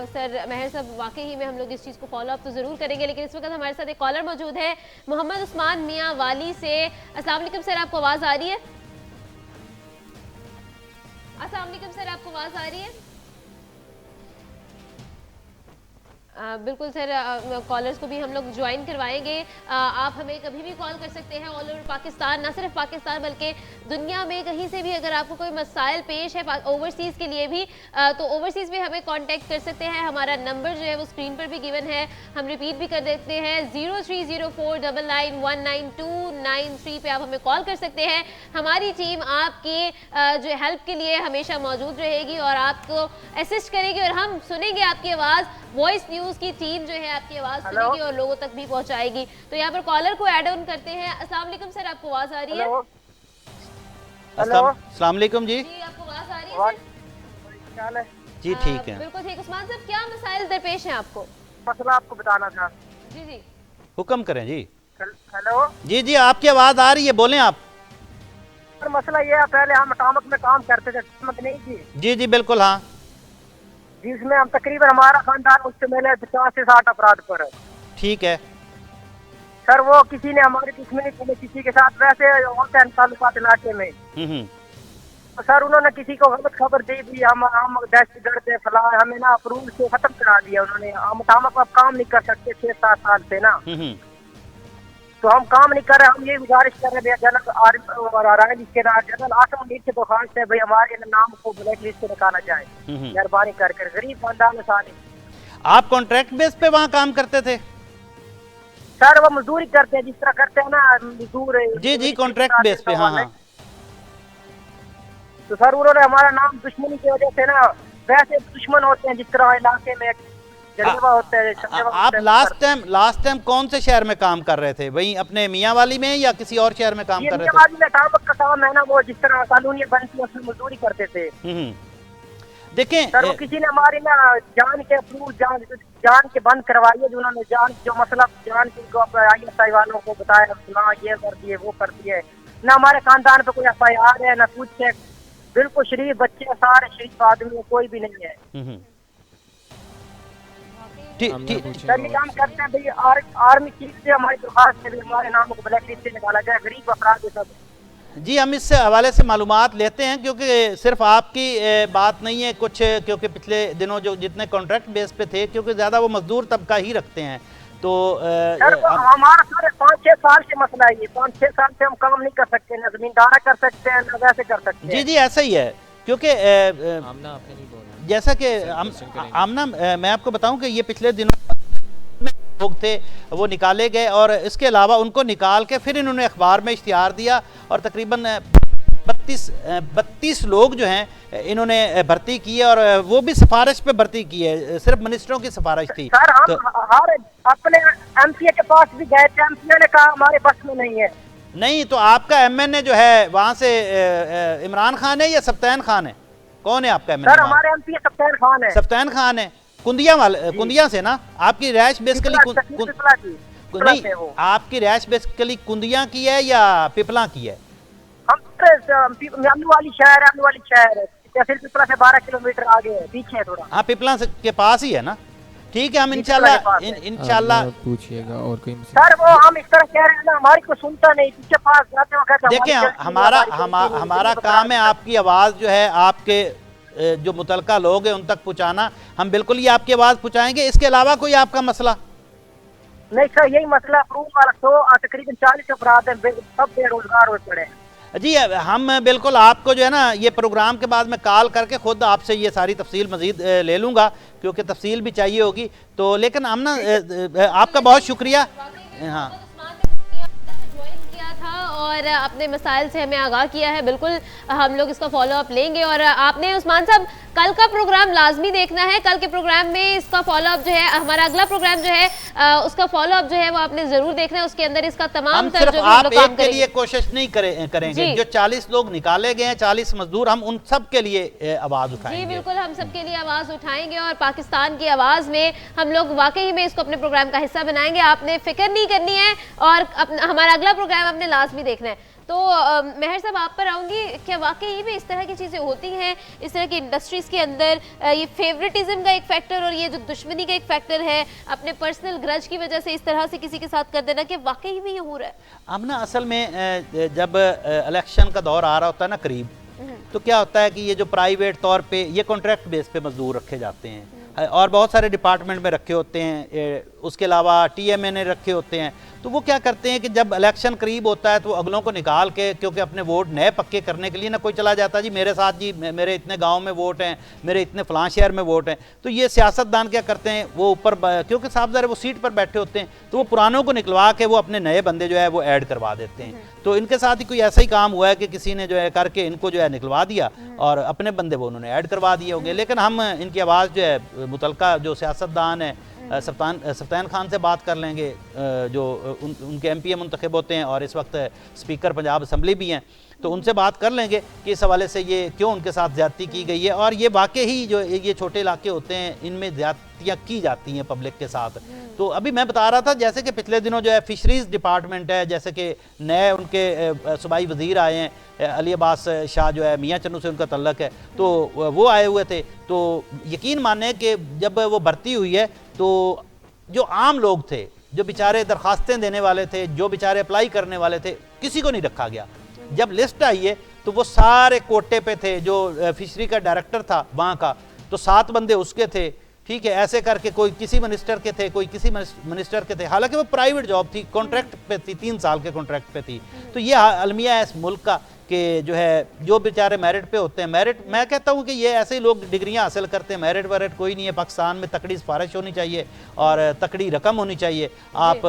सर महर साहब, वाकई ही में हम लोग इस चीज़ को फॉलो अप तो ज़रूर करेंगे। लेकिन इस वक्त हमारे साथ एक कॉलर मौजूद है मोहम्मद उस्मान मियाँ वाली से। अस्सलाम वालेकुम सर, आपको आवाज़ आ रही है? अस्सलाम वालेकुम सर, आपको आवाज़ आ रही है? बिल्कुल सर, कॉलर्स को भी हम लोग ज्वाइन करवाएंगे। आप हमें कभी भी कॉल कर सकते हैं, ऑल ओवर पाकिस्तान, ना सिर्फ पाकिस्तान बल्कि दुनिया में कहीं से भी अगर आपको कोई मसाइल पेश है ओवरसीज़ के लिए भी, तो ओवरसीज़ में हमें कांटेक्ट कर सकते हैं। हमारा नंबर जो है वो स्क्रीन पर भी गिवन है, हम रिपीट भी कर देते हैं, 0304991293 पे आप हमें कॉल कर सकते हैं। हमारी टीम आपकी जो हेल्प के लिए हमेशा मौजूद रहेगी और आपको असिस्ट करेगी, और हम सुनेंगे आपकी आवाज़। वॉइस न्यूज़ की टीम जो है आपकी आवाज़ सुनेगी और लोगों तक भी पहुंचाएगी। तो यहाँ पर कॉलर को ऐड ऑन करते हैं। अस्सलाम वालेकुम सर, आपको आवाज़ आ रही है? अस्सलाम वालेकुम जी, आपको आवाज़ आ रही है? जी ठीक है, बिल्कुल ठीक। उस्मान साहब, क्या मसाइल दरपेश हैं आपको? मसला आपको बताना था। जी हुक्म करें जी। हेलो जी, आपकी आवाज़ आ रही है, बोलें आप। सर मसला ये है, पहले हम टामक में काम करते थे, टामक नहीं थी जी बिल्कुल, हाँ, जिसमें हम तकरीबन हमारा खानदान उससे मिले 50 से 60 अपराध पर। ठीक है सर वो किसी ने हमारी दुश्मनी की किसी के साथ वैसे होते हैं ताल्लुकात इलाके में, तो सर उन्होंने किसी को गलत खबर दी थी, हम दहशतगर्द फला, हमें ना अप्रूव से खत्म करा दिया उन्होंने। हम टामक अब काम नहीं कर सकते 6-7 साल से ना, तो हम काम नहीं कर रहे। हम ये गुजारिश कर रहे हैं जनरल जनरल आसम मीर से दरख्वास्त है भाई हमारे नाम को ब्लैक लिस्ट से निकाला जाए, मेहरबानी करके। गरीब खानदान सारे। आप कॉन्ट्रैक्ट बेस पे वहाँ काम करते थे? सर वो मजदूरी करते हैं, जिस तरह करते हैं ना मजदूर। जी कॉन्ट्रैक्ट बेस पे, हाँ। तो सर उन्होंने हमारा नाम दुश्मनी की वजह से ना, वैसे दुश्मन होते हैं जिस तरह इलाके में होता है। आप लास्ट टाइम कौन से शहर में काम कर रहे थे? वहीं अपने मियाँ वाली में या किसी और शहर में काम कर रहे थे? टामक का काम है ना, वो जिस तरह कॉलोनियां बनती है उसमें मजदूरी करते थे। देखें सर वो किसी ने हमारी ना जान के बंद करवाई है, उन्होंने जो मसला जान के ISI वालों को बताया, ना ये कर दिए वो कर दिए, ना हमारे खानदान पे कोई FIR है ना कुछ है। बिल्कुल शरीफ बच्चे, सारे शरीफ आदमी, कोई भी नहीं है। सर ये काम करते हैं भाई, आर्मी चीफ से हमारी दरख्वास्त है हमारे नाम को ब्लैक लिस्ट से निकाला जाए, गरीब अपराध है सब। जी हम इससे हवाले से मालूमात लेते हैं, क्योंकि सिर्फ आपकी बात नहीं है कुछ, क्योंकि पिछले दिनों जो जितने कॉन्ट्रैक्ट बेस पे थे, क्योंकि ज़्यादा वो मजदूर तबका ही रखते हैं, तो हमारा सारे 5-6 साल से मसला है ये। 5-6 साल से हम काम नहीं कर सकते, ना जमींदारा कर सकते हैं ना वैसे कर सकते हैं। जी ऐसा ही है, क्योंकि जैसा कि आमना मैं आपको बताऊं कि ये पिछले दिनों लोग थे वो निकाले गए, और इसके अलावा उनको निकाल के फिर इन्होंने अखबार में इश्तिहार दिया, और तकरीबन 32 लोग जो हैं इन्होंने भर्ती की है, और वो भी सिफारिश पे भर्ती की है, सिर्फ मिनिस्टरों की सिफारिश थी। सर हम हर अपने MCA के पास भी गए थे, MCA ने कहा हमारे बस में नहीं है। नहीं, तो आपका एमएनए जो है वहाँ से इमरान खान है या सफ्तान खान है? कौन है आपका एमएनए? सर हमारे एमपी सफ्तान खान है। सफ्तान खान है, कुंदिया वाले, कुंदिया से ना? आपकी रैश बेसिकली नहीं, आपकी रैश बेसिकली कुंदिया की है या पिपला की है? हम आलू वाली शहर है, पिपला से 12 किलोमीटर आगे है, पीछे है थोड़ा। हाँ, पिपला के पास ही है ना। ठीक है, हम इंशाल्लाह पूछिएगा और कोई सर। वो हम इस तरह कह रहे हैं ना, हमारी को सुनता नहीं, पीछे पास जाते हो। देखिए, हमारा काम है आपकी आवाज़ जो है आपके जो मुतलका लोग हैं उन तक पहुँचाना। हम बिल्कुल ही आपकी आवाज़ पहुँचाएंगे। इसके अलावा कोई आपका मसला? नहीं सर, यही मसला रूम वाला। तकरीबन 40 अफराद हैं, सब बेरोजगार हो पड़े हैं। जी, हम बिल्कुल आपको जो है ना, ये प्रोग्राम के बाद में कॉल करके खुद आपसे ये सारी तफसील मज़ीद ले लूँगा, क्योंकि तफसील भी चाहिए होगी। तो लेकिन हम ना आपका बहुत शुक्रिया। हाँ, था और अपने मसाइल से हमें आगाह किया है। बिल्कुल हम लोग इसका फॉलो अप लेंगे। और आपने उस्मान साहब कल का प्रोग्राम लाजमी देखना है। कल के प्रोग्राम में इसका फॉलो अप जो है, हमारा अगला प्रोग्राम जो है उसका फॉलो अप जो है वो आपने जरूर देखना है। उसके अंदर इसका तमाम तर जो आप एक के लिए कोशिश नहीं करेंगे। जो 40 लोग निकाले गए हैं, 40 मजदूर, हम उन सब के लिए आवाज उठाएंगे। जी बिल्कुल, हम सब के लिए आवाज उठाएंगे और पाकिस्तान की आवाज में हम लोग वाकई में इसको अपने प्रोग्राम का हिस्सा बनाएंगे। आपने फिक्र नहीं करनी है और हमारा अगला प्रोग्राम आपने लाजमी देखना है। तो मेहर साहब आप पर आऊँगी, क्या वाकई में इस तरह की चीज़ें होती हैं इस तरह की इंडस्ट्रीज़ के अंदर? ये फेवरेटिज्म का एक फैक्टर और ये जो दुश्मनी का एक फैक्टर है, अपने पर्सनल ग्रज की वजह से इस तरह से किसी के साथ कर देना, कि वाकई में ये हो रहा है? अब ना असल में जब इलेक्शन का दौर आ रहा होता है ना करीब, तो क्या होता है कि ये जो प्राइवेट तौर पे ये कॉन्ट्रैक्ट बेस पे मजदूर रखे जाते हैं और बहुत सारे डिपार्टमेंट में रखे होते हैं, उसके अलावा TMA रखे होते हैं। तो वो क्या करते हैं कि जब इलेक्शन करीब होता है तो अगलों को निकाल के, क्योंकि अपने वोट नए पक्के करने के लिए ना कोई चला जाता है जी मेरे साथ, जी मेरे इतने गांव में वोट हैं, मेरे इतने फलां शहर में वोट हैं। तो ये सियासतदान क्या करते हैं, वो ऊपर, क्योंकि साहब ज़रा वो सीट पर बैठे होते हैं, तो वो पुरानों को निकलवा के वो अपने नए बंदे जो है वो ऐड करवा देते हैं। तो इनके साथ ही कोई ऐसा ही काम हुआ है कि किसी ने जो है करके इनको जो है निकलवा दिया और अपने बंदे वो उन्होंने ऐड करवा दिए होंगे। लेकिन हम इनकी आवाज़ जो है मुतलका जो सियासतदान है सफ्तान खान से बात कर लेंगे, जो उनके MPA मुंतखब होते हैं और इस वक्त स्पीकर पंजाब असम्बली भी हैं। तो उनसे बात कर लेंगे कि इस हवाले से ये क्यों उनके साथ ज़्यादती की गई है। और ये वाकई ही जो ये छोटे इलाके होते हैं इनमें ज़्यादतियाँ की जाती हैं पब्लिक के साथ। तो अभी मैं बता रहा था जैसे कि पिछले दिनों जो है फिशरीज़ डिपार्टमेंट है, जैसे कि नए उनके सूबाई वज़ीर आए हैं, अली अब्बास शाह जो है, मियाँ चन्नू से उनका तल्लक है, तो वो आए हुए थे। तो यकीन माने कि जब वो भर्ती हुई है तो जो आम लोग थे, जो बेचारे दरख्वास्तें देने वाले थे, जो बेचारे अप्लाई करने वाले थे, किसी को नहीं रखा गया। जब लिस्ट आई है तो वो सारे कोटे पे थे। जो फिशरी का डायरेक्टर था वहाँ का, तो 7 बंदे उसके थे। ठीक है, ऐसे करके कोई किसी मिनिस्टर के थे, कोई किसी मिनिस्टर के थे। हालांकि वो प्राइवेट जॉब थी, कॉन्ट्रैक्ट पे थी, 3 साल के कॉन्ट्रैक्ट पे थी। तो ये अलमिया है इस मुल्क का कि जो है जो बेचारे मेरिट पे होते हैं, मेरिट, मैं कहता हूँ कि ये ऐसे ही लोग डिग्रियां हासिल करते हैं, मेरिट वेरिट कोई नहीं है। पाकिस्तान में तकड़ी सिफारिश होनी चाहिए और तकड़ी रकम होनी चाहिए। आप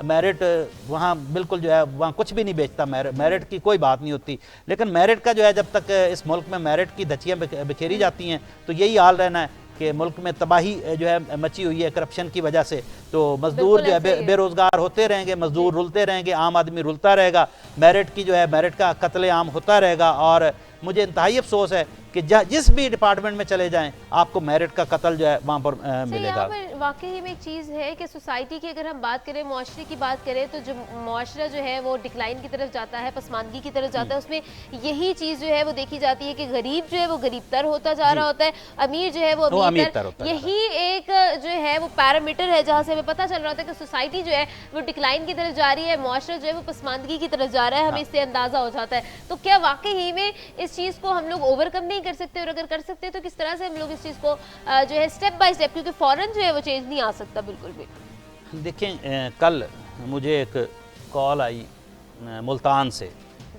मेरिट वहाँ बिल्कुल जो है वहाँ कुछ भी नहीं बेचता, मेरिट की कोई बात नहीं होती। लेकिन मेरिट का जो है जब तक इस मुल्क में मेरिट की धज्जियाँ बिखेरी जाती हैं तो यही हाल रहना है कि मुल्क में तबाही जो है मची हुई है करप्शन की वजह से। तो मजदूर जो है बेरोजगार होते रहेंगे, मजदूर रुलते रहेंगे, आम आदमी रुलता रहेगा, मेरिट की जो है मेरिट का कत्लेआम होता रहेगा। और मुझे इंतहाई अफसोस है कि जिस भी डिपार्टमेंट में चले जाएं आपको मेरिट का कत्ल जो है वहाँ पर मिलेगा। वाकई में एक चीज़ है कि सोसाइटी की अगर हम बात करें, मुआशरे की बात करें, तो जो मुआशरा जो है वो डिक्लाइन की तरफ जाता है, पसमानगी की तरफ जाता है। उसमें यही चीज़ जो है वो देखी जाती है कि गरीब जो है वो गरीबतर होता जा रहा होता है, अमीर जो है वो अमीरतर होता है। यही एक जो है वो पैरामीटर है जहाँ से हमें पता चल रहा होता है कि सोसाइटी जो है वो डिक्लाइन की तरफ जा रही है, मुआशरा जो है वो पसमानदगी की तरफ जा रहा है। हमें इससे अंदाज़ा हो जाता है। तो क्या वाकई में इस चीज़ को हम लोग ओवरकम नहीं कर सकते? और अगर कर सकते तो किस तरह से हम लोग इस चीज़ को जो है स्टेप बाय स्टेप, क्योंकि फौरन जो है वो चेंज नहीं आ सकता बिल्कुल भी। देखें, कल मुझे एक कॉल आई मुल्तान से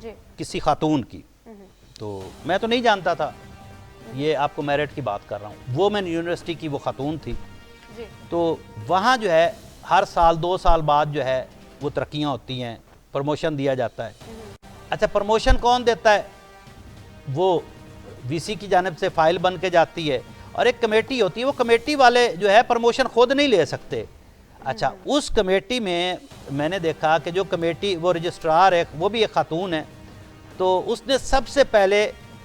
जी, किसी खातून की, तो मैं तो नहीं जानता था, ये आपको मेरिट की बात कर रहा हूँ। वो मैंने यूनिवर्सिटी की वो खातून थी जी। तो वहाँ जो है हर साल 2 साल बाद जो है वो तरक्कियाँ होती हैं, प्रमोशन दिया जाता है। अच्छा, प्रमोशन कौन देता है? वो VC की जानिब से फाइल बन के जाती है और एक कमेटी होती है। वो कमेटी वाले जो है प्रमोशन खुद नहीं ले सकते। अच्छा, उस कमेटी में मैंने देखा कि जो कमेटी वो रजिस्ट्रार है वो भी एक खातून है, तो उसने सबसे पहले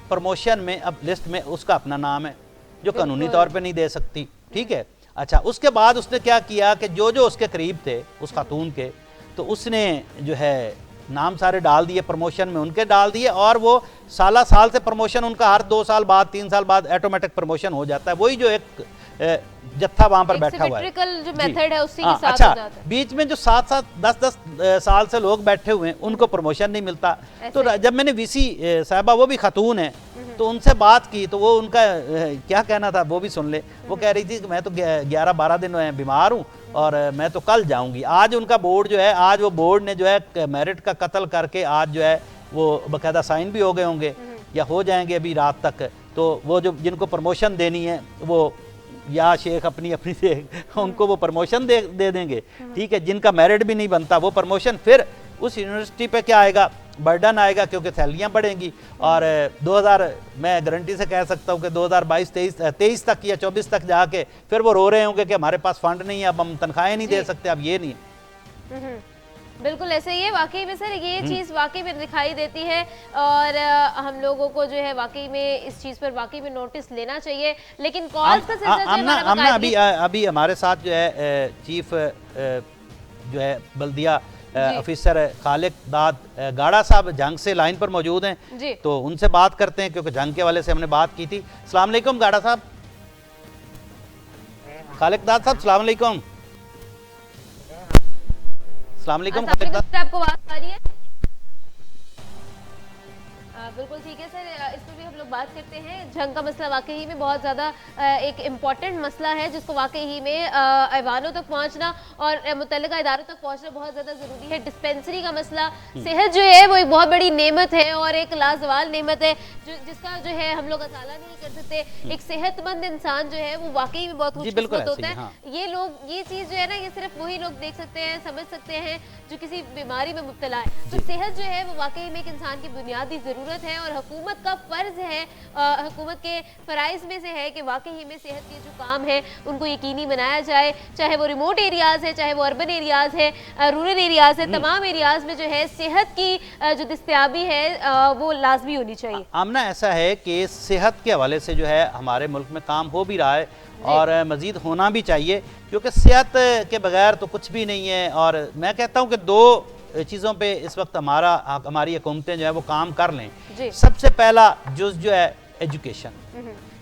प्रमोशन में अब लिस्ट में उसका अपना नाम है जो कानूनी तौर पे नहीं दे सकती, ठीक है। अच्छा, उसके बाद उसने क्या किया कि जो जो उसके करीब थे उस खातून के, तो उसने जो है नाम सारे डाल दिए, प्रमोशन में उनके डाल दिए, और वो साल से प्रमोशन उनका हर 2 साल बाद 3 साल बाद ऑटोमेटिक प्रमोशन हो जाता है। वही जो एक जत्था वहां पर बैठा हुआ है, जो मेथड है उसी के साथ अच्छा, हो जाता है। बीच में जो 7-7 10-10 साल से लोग बैठे हुए हैं उनको प्रमोशन नहीं मिलता। तो जब मैंने वीसी साहबा, वो भी खातून है, तो उनसे बात की तो वो उनका क्या कहना था वो भी सुन ले। वो कह रही थी कि मैं तो 11-12 दिन बीमार हूँ और मैं तो कल जाऊंगी। आज उनका बोर्ड जो है, आज वो बोर्ड ने जो है मेरिट का कत्ल करके आज जो है वो बाकायदा साइन भी हो गए होंगे या हो जाएंगे अभी रात तक। तो वो जो जिनको प्रमोशन देनी है वो या शेख अपनी से उनको वो प्रमोशन दे देंगे, ठीक है। जिनका मेरिट भी नहीं बनता वो प्रमोशन फिर उस यूनिवर्सिटी पे क्या आएगा, बर्डन आएगा, क्योंकि सैलरियाँ बढ़ेंगी। और 2000 मैं गारंटी से कह सकता हूँ कि 2022-23 तक या 24 तक जाके फिर वो रो रहे होंगे कि हमारे पास फंड नहीं है, अब हम तनख्वाहें नहीं दे सकते, अब ये नहीं है। बिल्कुल ऐसे ही है वाकई में सर, ये चीज़ वाकई में दिखाई देती है और हम लोगों को जो है वाकई में इस चीज़ पर वाकई में नोटिस लेना चाहिए। लेकिन कॉल्स का सिलसिला अभी हमारे साथ जो है चीफ जो है बल्दिया ऑफिसर खालिक दाद गाड़ा साहब जंग से लाइन पर मौजूद हैं, तो उनसे बात करते हैं क्योंकि जंग के वाले से हमने बात की थी। अस्सलाम वालेकुम गाड़ा साहब। खालिक दाद साहब अस्सलाम वालेकुम। अस्सलाम वालेकुम खालिक दाद। आपको आवाज आ रही है? बिल्कुल ठीक है सर, इस पर भी हम लोग बात करते हैं। जंग का मसला वाकई ही में बहुत ज़्यादा एक इम्पॉर्टेंट मसला है जिसको वाकई ही में ऐवानों तक पहुंचना और मुतल्लिका इदारों तक पहुंचना बहुत ज़्यादा ज़रूरी है। डिस्पेंसरी का मसला, सेहत जो है वो एक बहुत बड़ी नेमत है और एक लाजवाल नेमत है जिसका जो है हम लोग असाला नहीं कर सकते। एक सेहतमंद इंसान जो है वो वाकई में बहुत खूबसूरत होता है। ये लोग ये चीज़ जो है ना, ये सिर्फ वही लोग देख सकते हैं, समझ सकते हैं जो किसी बीमारी में मुब्तला है। तो सेहत जो है वो वाकई में एक इंसान की बुनियादी ज़रूरत है और हुकूमत का फ़र्ज़ है, हुकूमत के फ़राइज़ में से है कि वाकई में सेहत के जो काम है उनको यकीनी बनाया जाए, चाहे वो रिमोट एरियाज़ है, चाहे वो अर्बन एरियाज़ है, रूरल एरियाज़ है, तमाम एरियाज़ में जो है सेहत की जो दस्तयाबी है वो लाजमी होनी चाहिए। आमना ऐसा है कि सेहत के हवाले से जो है हमारे मुल्क में काम हो भी रहा है और मज़ीद होना भी चाहिए, क्योंकि सेहत के बगैर तो कुछ भी नहीं है। और मैं कहता हूँ कि 2 चीज़ों पे इस वक्त हमारी हुकूमतें जो है वो काम कर लें। सबसे पहला जुज़ जो है एजुकेशन,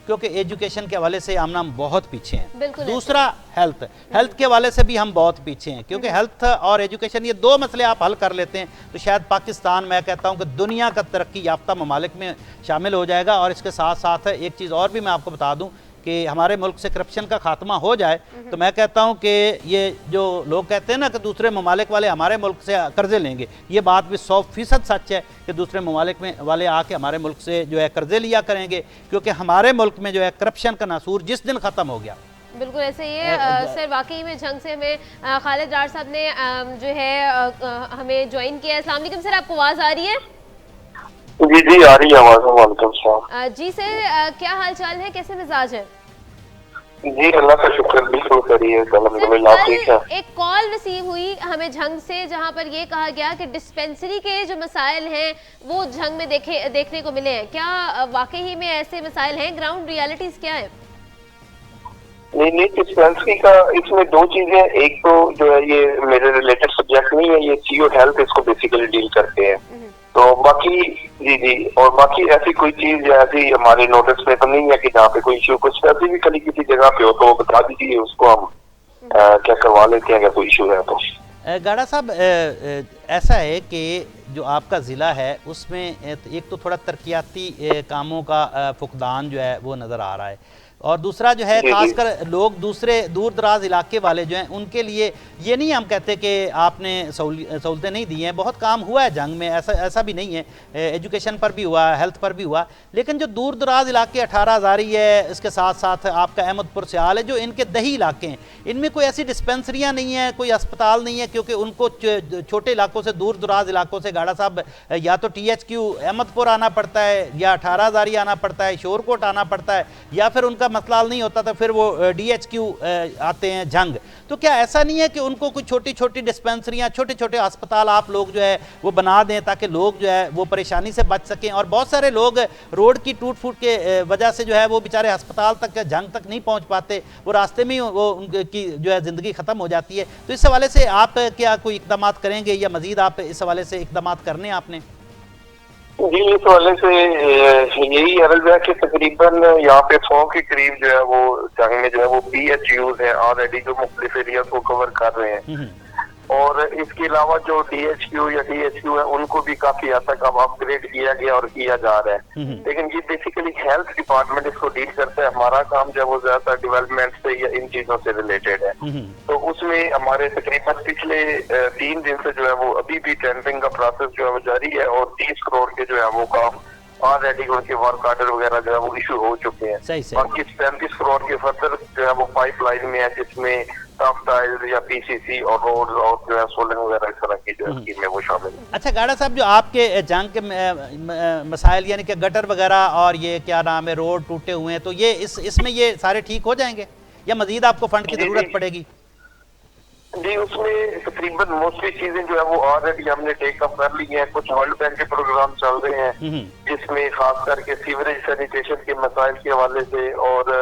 क्योंकि एजुकेशन के हवाले से हम बहुत पीछे हैं। दूसरा हेल्थ के हवाले से भी हम बहुत पीछे हैं, क्योंकि हेल्थ और एजुकेशन ये 2 मसले आप हल कर लेते हैं तो शायद पाकिस्तान, मैं कहता हूं कि दुनिया का तरक्की याफ्ता ममालिक में शामिल हो जाएगा। और इसके साथ साथ एक चीज़ और भी मैं आपको बता दूं कि हमारे मुल्क से करप्शन का खात्मा हो जाए तो मैं कहता हूं कि ये जो लोग कहते हैं ना कि दूसरे ममालिक वाले हमारे मुल्क से कर्जे लेंगे, ये बात भी 100% सच है कि दूसरे ममालिक में वाले आके हमारे मुल्क से जो है कर्जे लिया करेंगे, क्योंकि हमारे मुल्क में जो है करप्शन का नासूर जिस दिन ख़त्म हो गया। बिल्कुल ऐसे ही है सर, वाकई में जंग से हमें खालिद डार साहब ने जो है हमें ज्वाइन किया है। अस्सलाम वालेकुम सर, आपको आवाज़ आ रही है? जी आ रही है आवाज़। जी सर, क्या हाल चाल है, कैसे मिजाज है? जी अल्लाह का शुक्र, बिल्कुल सही है, अल्हम्दुलिल्लाह ठीक है। एक कॉल रिसीव हुई हमें झंग से जहां पर ये कहा गया कि डिस्पेंसरी के जो मसाइल हैं वो झंग में देखने को मिले हैं। क्या वाकई ही में ऐसे मसाइल हैं? ग्राउंड रियलिटीज क्या है? नहीं, डिस्पेंसरी का इसमें 2 चीजें, एक तो जो है ये मेरे रिलेटेड सब्जेक्ट नहीं है, ये सीओ हेल्थ इसको बेसिकली डील करते हैं। तो बाकी जी और बाकी ऐसी कोई चीज ऐसी हमारे नोटिस में तो नहीं है कि जहाँ पे कोई इशू कुछ स्पेसिफिकली किसी जगह पे हो तो बता दीजिए, उसको हम क्या करवा लेते हैं अगर कोई इशू है तो। गाड़ा साहब, ऐसा है कि जो आपका ज़िला है उसमें एक तो थोड़ा तरक्याती कामों का फुकदान जो है वो नज़र आ रहा है, और दूसरा जो है खासकर लोग दूसरे दूर दराज इलाके वाले जो हैं उनके लिए, ये नहीं हम कहते कि आपने सहूलतें नहीं दी हैं, बहुत काम हुआ है जंग में, ऐसा भी नहीं है, एजुकेशन पर भी हुआ, हेल्थ पर भी हुआ, लेकिन जो दूर दराज इलाके 18 हज़ारी है, इसके साथ साथ आपका अहमदपुर सियाल है, जो इनके दही इलाके हैं, इनमें कोई ऐसी डिस्पेंसरियाँ नहीं हैं, कोई अस्पताल नहीं है, क्योंकि उनको छोटे इलाकों से दूर दराज इलाकों से गाड़ा साहब या तो THQ अहमदपुर आना पड़ता है, या 18,000 आना पड़ता है, शोरकोट आना पड़ता है, या फिर उनका मसला हल नहीं होता तो फिर वो DHQ आते हैं जंग। तो क्या ऐसा नहीं है कि उनको कुछ छोटी छोटी डिस्पेंसरियाँ, छोटे छोटे अस्पताल आप लोग जो है वो बना दें ताकि लोग जो है वो परेशानी से बच सकें? और बहुत सारे लोग रोड की टूट फूट के वजह से जो है वो बेचारे अस्पताल तक, जंग तक नहीं पहुंच पाते, वो रास्ते में वो उनकी जो है ज़िंदगी ख़त्म हो जाती है। तो इस हवाले से आप क्या कोई इकदाम करेंगे या मज़ीद आप इस हवाले से इकदाम करने आपने? जी, इस हवाले से यही अर्ज है कि तकरीबन यहाँ पे 100 के करीब जो है वो जंग में जो है वो PHUs है ऑलरेडी, जो मुख्तलिफ एरिया को कवर कर रहे हैं। और इसके अलावा जो DHQ या DHQ है उनको भी काफी हद तक अब अपग्रेड किया गया और किया जा रहा है। लेकिन ये बेसिकली हेल्थ डिपार्टमेंट इसको डील करता है। हमारा काम जो है वो ज्यादातर डेवलपमेंट से या इन चीजों से रिलेटेड है। तो उसमें हमारे तकरीबन पिछले 3 दिन से जो है वो अभी भी टेंडरिंग का प्रोसेस जो है वो जारी है और 30 करोड़ के जो है वो काम ऑलरेडी उनके वर्क ऑर्डर वगैरह जो है वो इशू हो चुके हैं। बाकी 35 करोड़ के फर्दर जो है वो पाइपलाइन में है, जिसमें टफ टाइल या PCC और रोड और जो है सोलर वगैरह इस तरह की जो स्कीम है वो शामिल है। अच्छा गाड़ा साहब, जो आपके जंग के मसाइल यानी कि गटर वगैरह और ये क्या नाम है रोड टूटे हुए हैं, तो ये इसमें ये सारे ठीक हो जाएंगे या मजीद आपको फंड की जरूरत पड़ेगी? जी, उसमें तकरीबन मोस्टली चीजें जो है वो ऑलरेडी हमने टेकअप कर ली हैं। कुछ वर्ल्ड बैंक के प्रोग्राम चल रहे हैं जिसमें खास करके सीवरेज सैनिटेशन के मसाइल के हवाले से और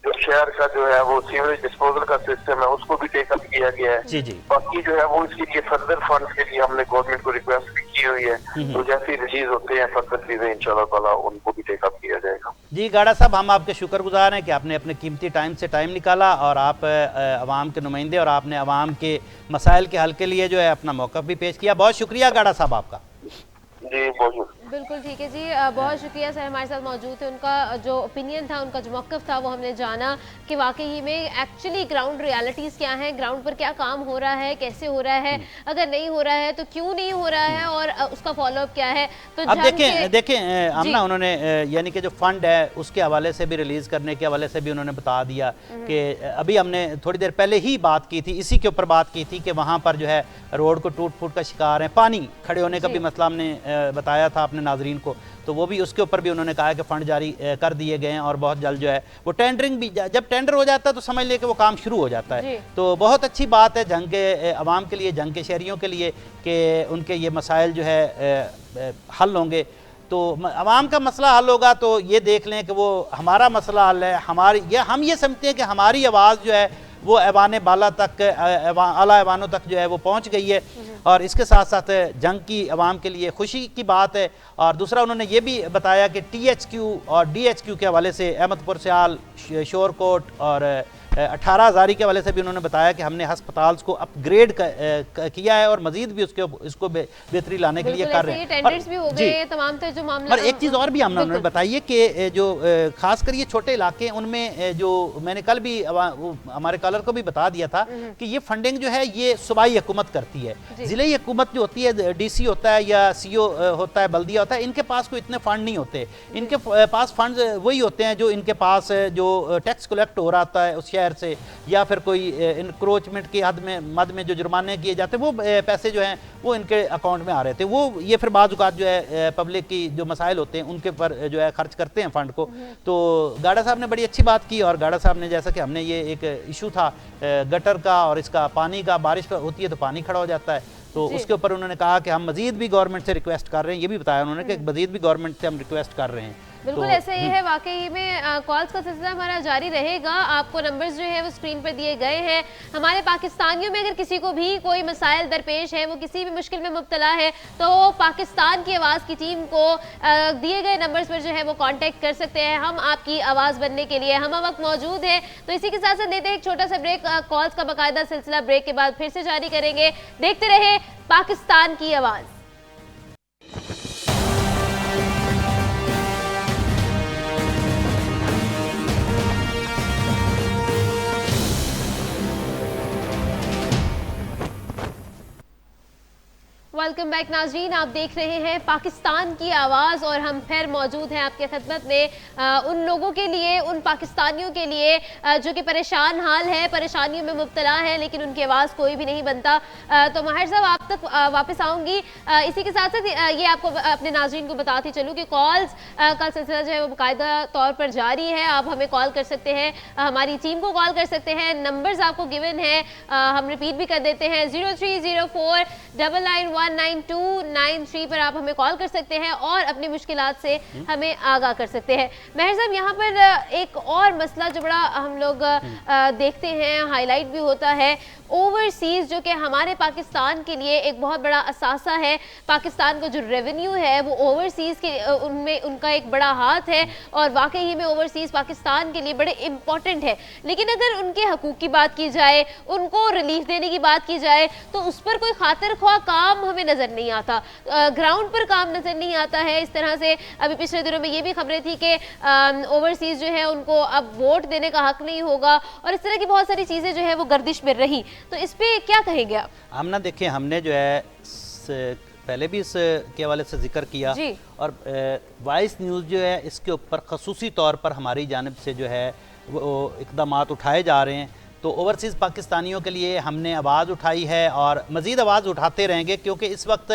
जो शहर का जो है वो सीवरेज डिस्पोजल का सिस्टम है उसको भी टेकअप किया गया है। जी जी। बाकी जो है वो इसके लिए फर्दर फंड के लिए हमने गवर्नमेंट को रिक्वेस्ट भी की हुई है। तो जैसे रिलीज होते हैं फर्दर चीजें इंशाल्लाह ताला उनको भी टेकअप किया जाएगा। जी गाड़ा साहब, हम आपके शुक्रगुजार हैं कि आपने अपने कीमती टाइम से टाइम निकाला और आप अवाम के नुमाइंदे और आपने अवाम के मसाइल के हल के लिए जो है अपना मौक़िफ़ भी पेश किया। बहुत शुक्रिया गाड़ा साहब आपका। जी बहुत बिल्कुल ठीक है जी, बहुत शुक्रिया सर हमारे साथ मौजूद थे। उनका जो ओपिनियन था, उनका जो मौक़िफ़ था वो हमने जाना कि वाकई में एक्चुअली ग्राउंड रियलिटीज़ क्या हैं, ग्राउंड पर क्या काम हो रहा है, कैसे हो रहा है, अगर नहीं हो रहा है तो क्यों नहीं हो रहा है और उसका फॉलोअप क्या है। तो अब देखें आमना, उन्होंने यानी कि जो फंड है उसके हवाले से भी रिलीज़ करने के हवाले से भी उन्होंने बता दिया कि अभी हमने थोड़ी देर पहले ही बात की थी, इसी के ऊपर बात की थी कि वहाँ पर जो है रोड को टूट फूट का शिकार है, पानी खड़े होने का भी मसला हमने बताया था अपने नाजरीन को, तो वो भी उसके ऊपर भी उन्होंने कहा कि फ़ंड जारी कर दिए गए हैं और बहुत जल्द जो है वो टेंडरिंग भी, जब टेंडर हो जाता है तो समझ ले कि वो काम शुरू हो जाता है। तो बहुत अच्छी बात है जंग के अवाम के लिए, जंग के शहरियों के लिए कि उनके ये मसाइल जो है हल होंगे। तो अवाम का मसला हल होगा तो ये देख लें कि वो हमारा मसला हल है, हम ये समझते हैं कि हमारी आवाज़ जो है वो ऐवान बाला तक, आला ऐवानों तक जो है वो पहुंच गई है और इसके साथ साथ जंग की अवाम के लिए खुशी की बात है। और दूसरा उन्होंने ये भी बताया कि THQ और DHQ के हवाले से अहमदपुर सियाल, शोरकोट और 18,000 के हवाले से भी उन्होंने बताया कि हमने हस्पताल को अपग्रेड किया है और मजीद भी इसको बेहतरी लाने के लिए कर रहे हैं। टेंडर्स भी हो गए तमाम तरह जो मामला। और एक चीज़ और भी हमने उन्होंने बताइए कि जो खासकर ये छोटे इलाके, उनमें जो मैंने कल भी हमारे कॉलर को भी बता दिया था कि ये फंडिंग जो है ये सूबाई हुकूमत करती है। ज़िले हुकूमत जो होती है, DC होता है या CO होता है, बल्दिया होता है, इनके पास कोई इतने फंड नहीं होते। इनके पास फंड वही होते हैं जो इनके पास जो टैक्स कलेक्ट हो रहा था उस शहर से, या फिर कोई इंक्रोचमेंट की मद में जो जुर्माने किए जाते हैं वो पैसे जो हैं वो इनके अकाउंट में आ रहे थे। वो ये फिर बाज़ औक़ात जो है पब्लिक की जो मसाइल होते हैं उनके पर जो है खर्च करते हैं फ़ंड को। तो गाड़ा साहब ने बड़ी अच्छी बात की और गाड़ा साहब ने, जैसा कि हमने ये एक इशू था गटर का और इसका पानी का, बारिश होती है तो पानी खड़ा हो जाता है, तो उसके ऊपर उन्होंने कहा कि हम मजीद भी गवर्नमेंट से रिक्वेस्ट कर रहे हैं। ये भी बताया उन्होंने कि मजीद भी गवर्नमेंट से हम रिक्वेस्ट कर रहे हैं। बिल्कुल ऐसा ही है, वाकई में कॉल्स का सिलसिला हमारा जारी रहेगा। आपको नंबर्स जो है वो स्क्रीन पर दिए गए हैं। हमारे पाकिस्तानियों में अगर किसी को भी कोई मसाइल दरपेश है, वो किसी भी मुश्किल में मुब्तला है, तो पाकिस्तान की आवाज़ की टीम को दिए गए नंबर्स पर जो है वो कांटेक्ट कर सकते हैं। हम आपकी आवाज़ बनने के लिए हम वक्त मौजूद हैं। तो इसी के साथ साथ देते हैं एक छोटा सा ब्रेक। कॉल्स का बाकायदा सिलसिला ब्रेक के बाद फिर से जारी करेंगे। देखते रहे पाकिस्तान की आवाज़। वेलकम बैक नाजरीन, आप देख रहे हैं पाकिस्तान की आवाज़ और हम फिर मौजूद हैं आपके खिदमत में उन लोगों के लिए, उन पाकिस्तानियों के लिए जो कि परेशान हाल है, परेशानियों में मुब्तला है, लेकिन उनकी आवाज़ कोई भी नहीं बनता। तो माहिर साहब आप तक वापस आऊँगी। इसी के साथ साथ ये आपको अपने नाजरीन को बताती चलूँ कि कॉल्स का सिलसिला जो है वो बाकायदा तौर पर जारी है। आप हमें कॉल कर सकते हैं, हमारी टीम को कॉल कर सकते हैं। नंबर्स आपको गिवन है, हम रिपीट भी कर देते हैं। 0304991993 पर आप हमें कॉल कर सकते हैं और अपनी मुश्किलात से हमें आगाह कर सकते हैं। महर साहब, यहाँ पर एक और मसला जो बड़ा हम लोग देखते हैं, हाईलाइट भी होता है, ओवरसीज जो कि हमारे पाकिस्तान के लिए एक बहुत बड़ा असासा है। पाकिस्तान का जो रेवेन्यू है वो ओवरसीज के उनमें उनका एक बड़ा हाथ है और वाकई ही में ओवरसीज पाकिस्तान के लिए बड़े इंपॉर्टेंट है। लेकिन अगर उनके हकूक की बात की जाए, उनको रिलीफ देने की बात की जाए, तो उस पर कोई खातिर ख्वाह काम हमें नजर नहीं आता, ग्राउंड पर काम नजर नहीं आता है। इस तरह से अभी पिछले दिनों में ये भी खबरें थी कि ओवरसीज जो है उनको अब वोट देने का हक नहीं होगा और इस तरह की बहुत सारी चीजें जो है वो गर्दिश में रही। तो इस पे क्या कहेंगे आप? हमने देखिए, हमने जो है पहले भी इस के हवाले से जिक्र किया और वॉइस न्यूज़ जो है इसके ऊपर खसूसी तौर पर हमारी जानिब से जो है वो इक़दामात उठाए जा रहे हैं। तो ओवरसीज़ पाकिस्तानियों के लिए हमने आवाज़ उठाई है और मज़ीद आवाज़ उठाते रहेंगे, क्योंकि इस वक्त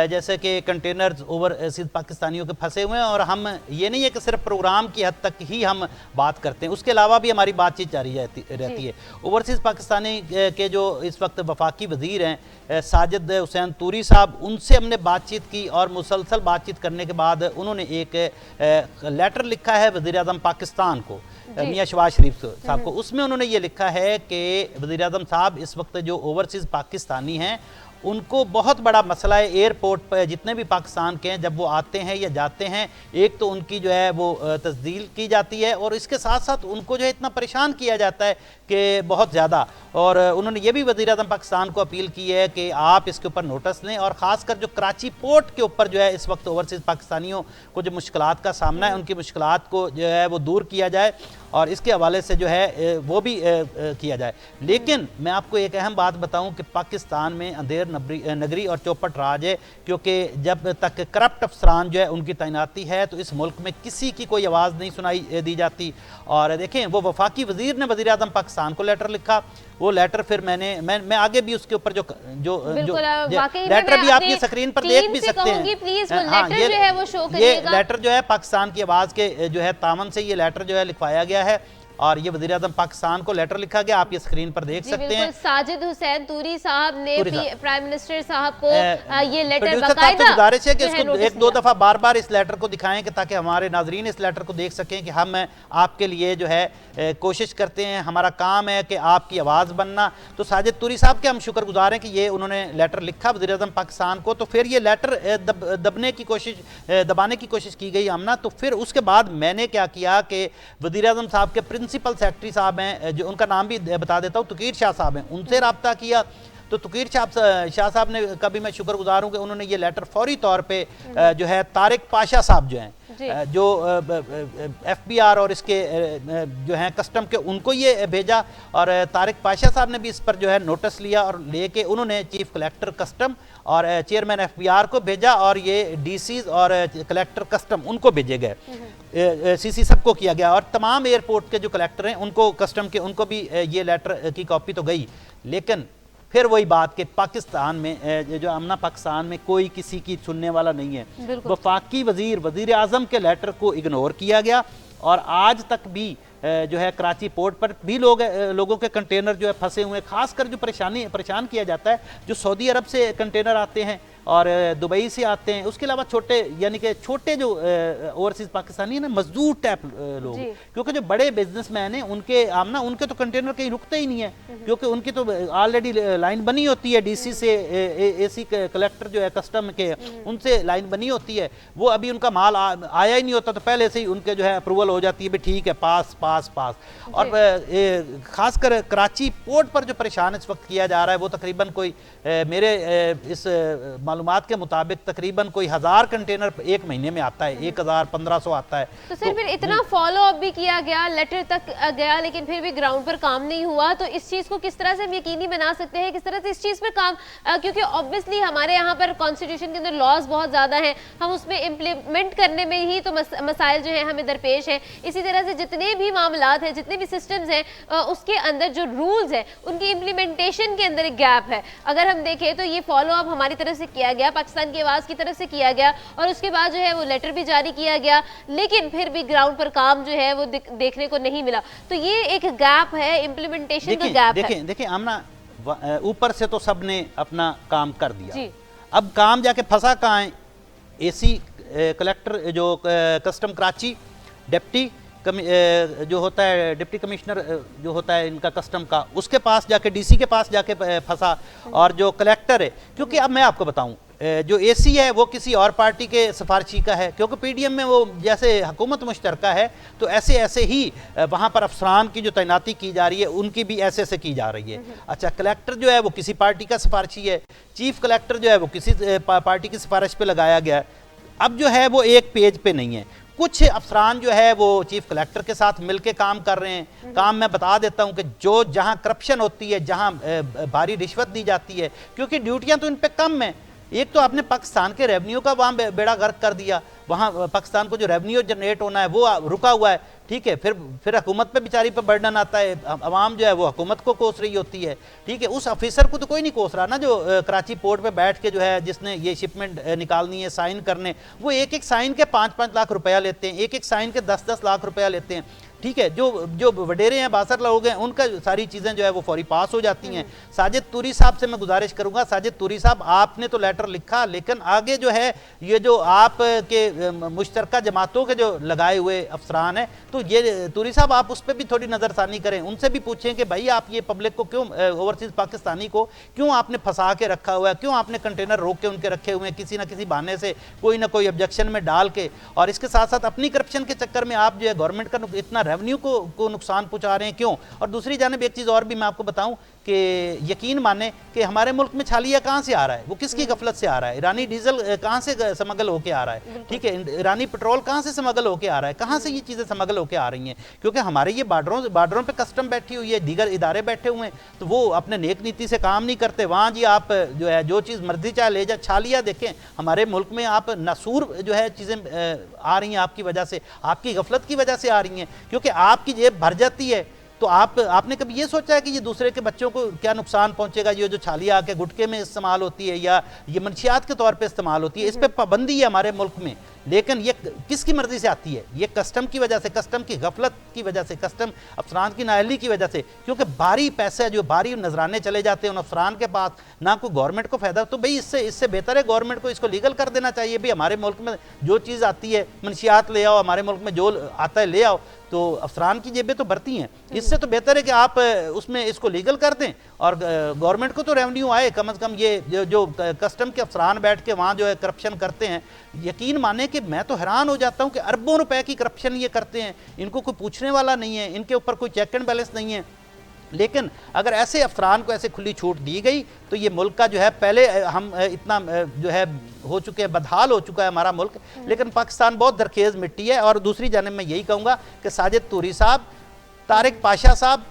जैसे कि कंटेनर्स ओवरसीज़ पाकिस्तानियों के फंसे हुए हैं और हम ये नहीं है कि सिर्फ प्रोग्राम की हद तक ही हम बात करते हैं, उसके अलावा भी हमारी बातचीत जारी रहती है। ओवरसीज़ पाकिस्तानी के जो इस वक्त वफाकी वज़ीर हैं साजिद हुसैन तूरी साहब, उनसे हमने बातचीत की और मुसलसल बातचीत करने के बाद उन्होंने एक लेटर लिखा है वज़ीर-ए-आज़म पाकिस्तान को, मियां शहबाज शरीफ साहब को। उसमें उन्होंने ये लिखा है कि वज़ीर-ए-आज़म साहब, इस वक्त जो ओवरसीज़ पाकिस्तानी हैं उनको बहुत बड़ा मसला है। एयरपोर्ट पर जितने भी पाकिस्तान के हैं, जब वो आते हैं या जाते हैं, एक तो उनकी जो है वो तस्दील की जाती है और इसके साथ साथ उनको जो है इतना परेशान किया जाता है कि बहुत ज़्यादा। और उन्होंने ये भी वज़ीर-ए-आज़म पाकिस्तान को अपील की है कि आप इसके ऊपर नोटिस लें और ख़ासकर जो कराची पोर्ट के ऊपर जो है इस वक्त ओवरसीज़ पाकिस्तानियों को जो मुश्किलात का सामना है, उनकी मुश्किलात को जो है वो दूर किया जाए और इसके हवाले से जो है वो भी किया जाए। लेकिन मैं आपको एक अहम बात बताऊं कि पाकिस्तान में अंधेर नगरी और चौपट राज है, क्योंकि जब तक करप्ट अफसरान जो है उनकी तैनाती है तो इस मुल्क में किसी की कोई आवाज़ नहीं सुनाई दी जाती। और देखें, वो वफाकी वज़ीर ने वज़ीर-ए-आज़म पाकिस्तान को लेटर लिखा, वो लेटर फिर मैं आगे भी उसके ऊपर जो लेटर भी आपकी स्क्रीन पर देख भी सकते हैं। ये लेटर जो है पाकिस्तान की आवाज़ के जो है तावन से ये लेटर जो है लिखवाया गया है और ये वज़ीर-ए-आज़म पाकिस्तान को लेटर लिखा गया, आप ये स्क्रीन पर देख सकते हैं। साजिद हुसैन तूरी साहब ने प्राइम मिनिस्टर साहब को ये लेटर बाकायदा गुजारिश है कि इसको एक दो दफ़ा बार बार इस लेटर को दिखाएं कि ताकि हमारे नाजरीन इस लेटर को देख सकें कि हम आपके लिए जो है कोशिश करते हैं, हमारा काम है कि आपकी आवाज़ बनना। तो साजिद तूरी साहब के हम शुक्रगुजार हैं कि ये उन्होंने लेटर लिखा वज़ीर-ए-आज़म पाकिस्तान को, तो फिर ये लेटर दबाने की कोशिश की गई आमना। तो फिर उसके बाद मैंने क्या किया कि वज़ीर-ए-आज़म साहब के प्रिंसिपल सेक्रेटरी साहब हैं, जो उनका नाम भी बता देता हूँ, तुकीर शाह साहब हैं, उनसे रब्ता किया। तो तुकीर शाह साहब ने का भी मैं शुक्रगुजार हूँ कि उन्होंने ये लेटर फौरी तौर पे जो है तारिक पाशा साहब जो हैं, जो FBI और इसके जो हैं कस्टम के, उनको ये भेजा और तारिक पाशा साहब ने भी इस पर जो है नोटिस लिया और लेके उन्होंने चीफ कलेक्टर कस्टम और चेयरमैन FBI को भेजा और ये DCs और कलेक्टर कस्टम उनको भेजे गए, CC सबको किया गया और तमाम एयरपोर्ट के जो कलेक्टर हैं उनको, कस्टम के, उनको भी ये लेटर की कॉपी तो गई। लेकिन फिर वही बात कि पाकिस्तान में जो आमना पाकिस्तान में कोई किसी की सुनने वाला नहीं है। वफाकी वज़ीर-ए-आज़म के लेटर को इग्नोर किया गया और आज तक भी जो है कराची पोर्ट पर भी लोगों के कंटेनर जो है फंसे हुए हैं। खासकर जो परेशान किया जाता है, जो सऊदी अरब से कंटेनर आते हैं और दुबई से आते हैं, उसके अलावा छोटे यानी कि छोटे जो ओवरसीज पाकिस्तानी है ना, मजदूर टाइप लोग, क्योंकि जो बड़े बिजनेसमैन हैं उनके तो कंटेनर कहीं रुकते ही नहीं है, क्योंकि उनकी तो ऑलरेडी लाइन बनी होती है DC से, AC कलेक्टर जो है कस्टम के, उनसे लाइन बनी होती है। वो अभी उनका माल आया ही नहीं होता तो पहले से ही उनके जो है अप्रूवल हो जाती है, भी ठीक है, पास। और खासकर कराची पोर्ट पर जो परेशान इस वक्त किया जा रहा है वो तकरीबन कोई मेरे इस मालूमात के मुताबिक तकरीबन कोई 1000 कंटेनर एक महीने में आता है, 1000-1500 आता है। तो सर फिर इतना फॉलो अप भी किया गया, लेटर तक गया, लेकिन फिर भी ग्राउंड पर काम नहीं हुआ, तो इस चीज को किस तरह से हम यकीनी बना सकते हैं, किस तरह से इस चीज पर काम, क्योंकि ऑब्वियसली हमारे यहाँ पर कॉन्स्टिट्यूशन के अंदर लॉज बहुत ज्यादा हैं, हम उसमें इम्प्लीमेंट करने में ही तो मसाइल जो है हमें दरपेश है। इसी तरह से जितने भी मामलात हैं, जितने भी सिस्टम्स हैं, उसके अंदर जो रूल्स हैं उनकी इम्प्लीमेंटेशन के अंदर एक गैप है। अगर हम देखें तो ये फॉलो अप हमारी तरफ से किया गया, पाकिस्तान की आवाज़ की तरफ से किया गया, और उसके बाद जो है वो लेटर भी जारी किया गया, लेकिन फिर भी ग्राउंड पर काम जो है वो देखने को नहीं मिला। तो ये एक गैप है, इम्प्लीमेंटेशन का गैप है। देखिए आमना, ऊपर से तो सबने अपना काम कर दिया जी। अब काम जाके फंसा कहाँ है? एसी कलेक्टर जो कस्टम कराची, डिप्टी जो होता है डिप्टी कमिश्नर जो होता है इनका कस्टम का, उसके पास जाके, डीसी के पास जाके फंसा, और जो कलेक्टर है, क्योंकि अब मैं आपको बताऊं जो एसी है वो किसी और पार्टी के सिफारशी का है, क्योंकि पीडीएम में वो जैसे हुकूमत मुश्तरका है तो ऐसे ऐसे ही वहाँ पर अफसरान की जो तैनाती की जा रही है उनकी भी ऐसे ऐसे की जा रही है। अच्छा, कलेक्टर जो है वो किसी पार्टी का सिफारशी है, चीफ कलेक्टर जो है वो किसी पार्टी की सिफारिश पे लगाया गया है। अब जो है वो एक पेज पे नहीं है, कुछ अफसरान जो है वो चीफ कलेक्टर के साथ मिलके काम कर रहे हैं। काम मैं बता देता हूं कि जो जहां करप्शन होती है, जहां भारी रिश्वत दी जाती है, क्योंकि ड्यूटियां तो इन पे कम है। एक तो आपने पाकिस्तान के रेवेन्यू का वहाँ बेड़ा गर्क कर दिया, वहाँ पाकिस्तान को जो रेवेन्यू जनरेट होना है वो रुका हुआ है, ठीक है। फिर हुकूमत पे बेचारी पे बर्डन आता है, अवाम जो है वो हुकूमत को कोस रही होती है, ठीक है। उस ऑफिसर को तो कोई नहीं कोस रहा ना, जो कराची पोर्ट पे बैठ के जो है जिसने ये शिपमेंट निकालनी है, साइन करने, वो एक एक साइन के 5-5 लाख रुपया लेते हैं, एक एक साइन के 10-10 लाख रुपया लेते हैं, ठीक है। जो वडेरे हैं, बासर लोग हैं, उनका सारी चीज़ें जो है वो फौरी पास हो जाती हैं। साजिद तूरी साहब से मैं गुजारिश करूंगा, साजिद तूरी साहब आपने तो लेटर लिखा, लेकिन आगे जो है ये जो आप के मुश्तरका जमातों के जो लगाए हुए अफसरान हैं, तो ये तूरी साहब आप उस पर भी थोड़ी नज़रसानी करें, उनसे भी पूछें कि भाई आप ये पब्लिक को क्यों, ओवरसीज़ पाकिस्तानी को क्यों आपने फंसा के रखा हुआ है, क्यों आपने कंटेनर रोक के उनके रखे हुए हैं, किसी ना किसी बहाने से कोई ना कोई ऑब्जेक्शन में डाल के, और इसके साथ साथ अपनी करप्शन के चक्कर में आप जो है गवर्नमेंट का इतना रेवेन्यू को नुकसान पहुंचा रहे हैं, क्यों? और दूसरी जानिब एक चीज़ और भी मैं आपको बताऊं कि यकीन माने कि हमारे मुल्क में छालिया कहाँ से आ रहा है, वो किसकी गफलत से आ रहा है? ईरानी डीजल कहाँ से समगल होके आ रहा है, ठीक है, ईरानी पेट्रोल कहाँ से समगल होके आ रहा है, कहाँ से ये चीज़ें समगल होके आ रही हैं? क्योंकि हमारे ये बार्डरों पे कस्टम बैठी हुई है, दीगर इदारे बैठे हुए हैं, तो वो अपने नेक नीति से काम नहीं करते। वहाँ जी आप जो है जो चीज़ मर्जी चाहे ले जा, छालिया देखें हमारे मुल्क में आप नासूर जो है चीज़ें आ रही हैं आपकी वजह से, आपकी गफलत की वजह से आ रही हैं, क्योंकि आपकी जेब भर जाती है। तो आपने कभी ये सोचा है कि ये दूसरे के बच्चों को क्या नुकसान पहुंचेगा? ये जो छालिया आके गुटके में इस्तेमाल होती है या ये मंशियात के तौर पे इस्तेमाल होती है, इस पर पाबंदी है हमारे मुल्क में, लेकिन ये किसकी मर्जी से आती है? ये कस्टम की वजह से, कस्टम की गफलत की वजह से, कस्टम अफसरान की नाअहली की वजह से, क्योंकि भारी पैसे जो भारी नजराने चले जाते हैं उन अफसरान के पास, ना कोई गवर्नमेंट को फायदा। तो भाई इससे बेहतर है गवर्नमेंट को इसको लीगल कर देना चाहिए। भाई हमारे मुल्क में जो चीज़ आती है, मंशियात ले आओ, हमारे मुल्क में जो आता है ले आओ, तो अफसरान की जेबें तो भरती हैं। इससे तो बेहतर है कि आप उसमें इसको लीगल कर दें और गवर्नमेंट को तो रेवेन्यू आए कम से कम। ये जो कस्टम के अफसरान बैठ के वहाँ जो है करप्शन करते हैं, यकीन माने कि मैं तो हैरान हो जाता हूँ कि अरबों रुपए की करप्शन ये करते हैं, इनको कोई पूछने वाला नहीं है, इनके ऊपर कोई चेक एंड बैलेंस नहीं है। लेकिन अगर ऐसे अफसरान को ऐसे खुली छूट दी गई तो ये मुल्क का जो है, पहले हम इतना जो है हो चुके हैं, बदहाल हो चुका है हमारा मुल्क, लेकिन पाकिस्तान बहुत दरखेज मिट्टी है। और दूसरी जानिब मैं यही कहूँगा कि साजिद तूरी साहब, तारिक पाशा साहब,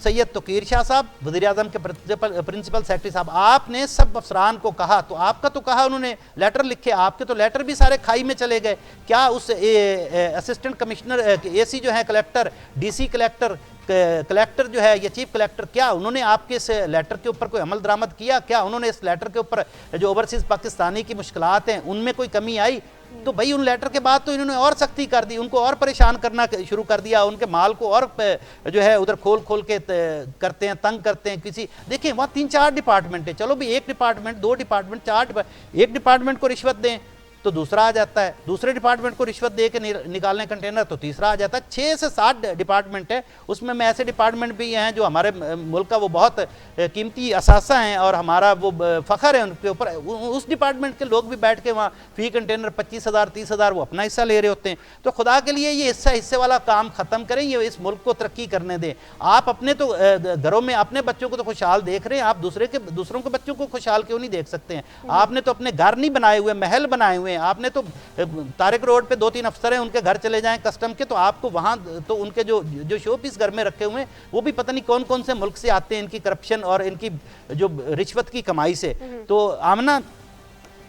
सैयद तकीर शाह साहब, वज़ीर-ए-आज़म के प्रिंसिपल सेक्रेटरी साहब, आपने सब अफसरान को कहा, तो आपका तो कहा, उन्होंने लेटर लिखे, आपके तो लेटर भी सारे खाई में चले गए। क्या उस असिस्टेंट कमिश्नर एसी जो है कलेक्टर, डीसी कलेक्टर जो है या चीफ कलेक्टर, क्या उन्होंने आपके इस लेटर के ऊपर कोई अमल दरामद किया? क्या उन्होंने इस लेटर के ऊपर जो ओवरसीज़ पाकिस्तानी की मुश्किलात हैं उनमें कोई कमी आई? तो भाई उन लेटर के बाद तो इन्होंने और सख्ती कर दी, उनको और परेशान करना शुरू कर दिया, उनके माल को और जो है उधर खोल के करते हैं, तंग करते हैं। किसी देखिए वहाँ 3-4 डिपार्टमेंट है, चलो भी 1 डिपार्टमेंट, 2 डिपार्टमेंट, 4 डिपार्टमेंट, एक डिपार्टमेंट को रिश्वत दें, तो दूसरा आ जाता है, दूसरे डिपार्टमेंट को रिश्वत दे के निकालने कंटेनर तो तीसरा आ जाता है। 6 से 7 डिपार्टमेंट है, उसमें में ऐसे डिपार्टमेंट भी हैं जो हमारे मुल्क का वो बहुत कीमती असासा हैं और हमारा वो फ़ख्र है उनके ऊपर। उस डिपार्टमेंट के लोग भी बैठ के वहाँ फ़ी कंटेनर 25,000 30,000 वो अपना हिस्सा ले रहे होते हैं। तो खुदा के लिए ये हिस्से वाला काम ख़त्म करें, ये इस मुल्क को तरक्की करने दें। आप अपने तो घरों में अपने बच्चों को तो खुशहाल देख रहे हैं, आप दूसरों के बच्चों को खुशहाल क्यों नहीं देख सकते हैं? आपने तो अपने घर नहीं बनाए हुए, महल बनाए हुए हैं। आपने तो तारिक रोड पे 2-3 अफसर हैं, उनके घर चले जाएं कस्टम के, तो आपको वहाँ तो उनके जो शो पीस घर में रखे हुए हैं वो भी पता नहीं कौन कौन से मुल्क से आते हैं, इनकी करप्शन और इनकी जो रिश्वत की कमाई से। तो आमना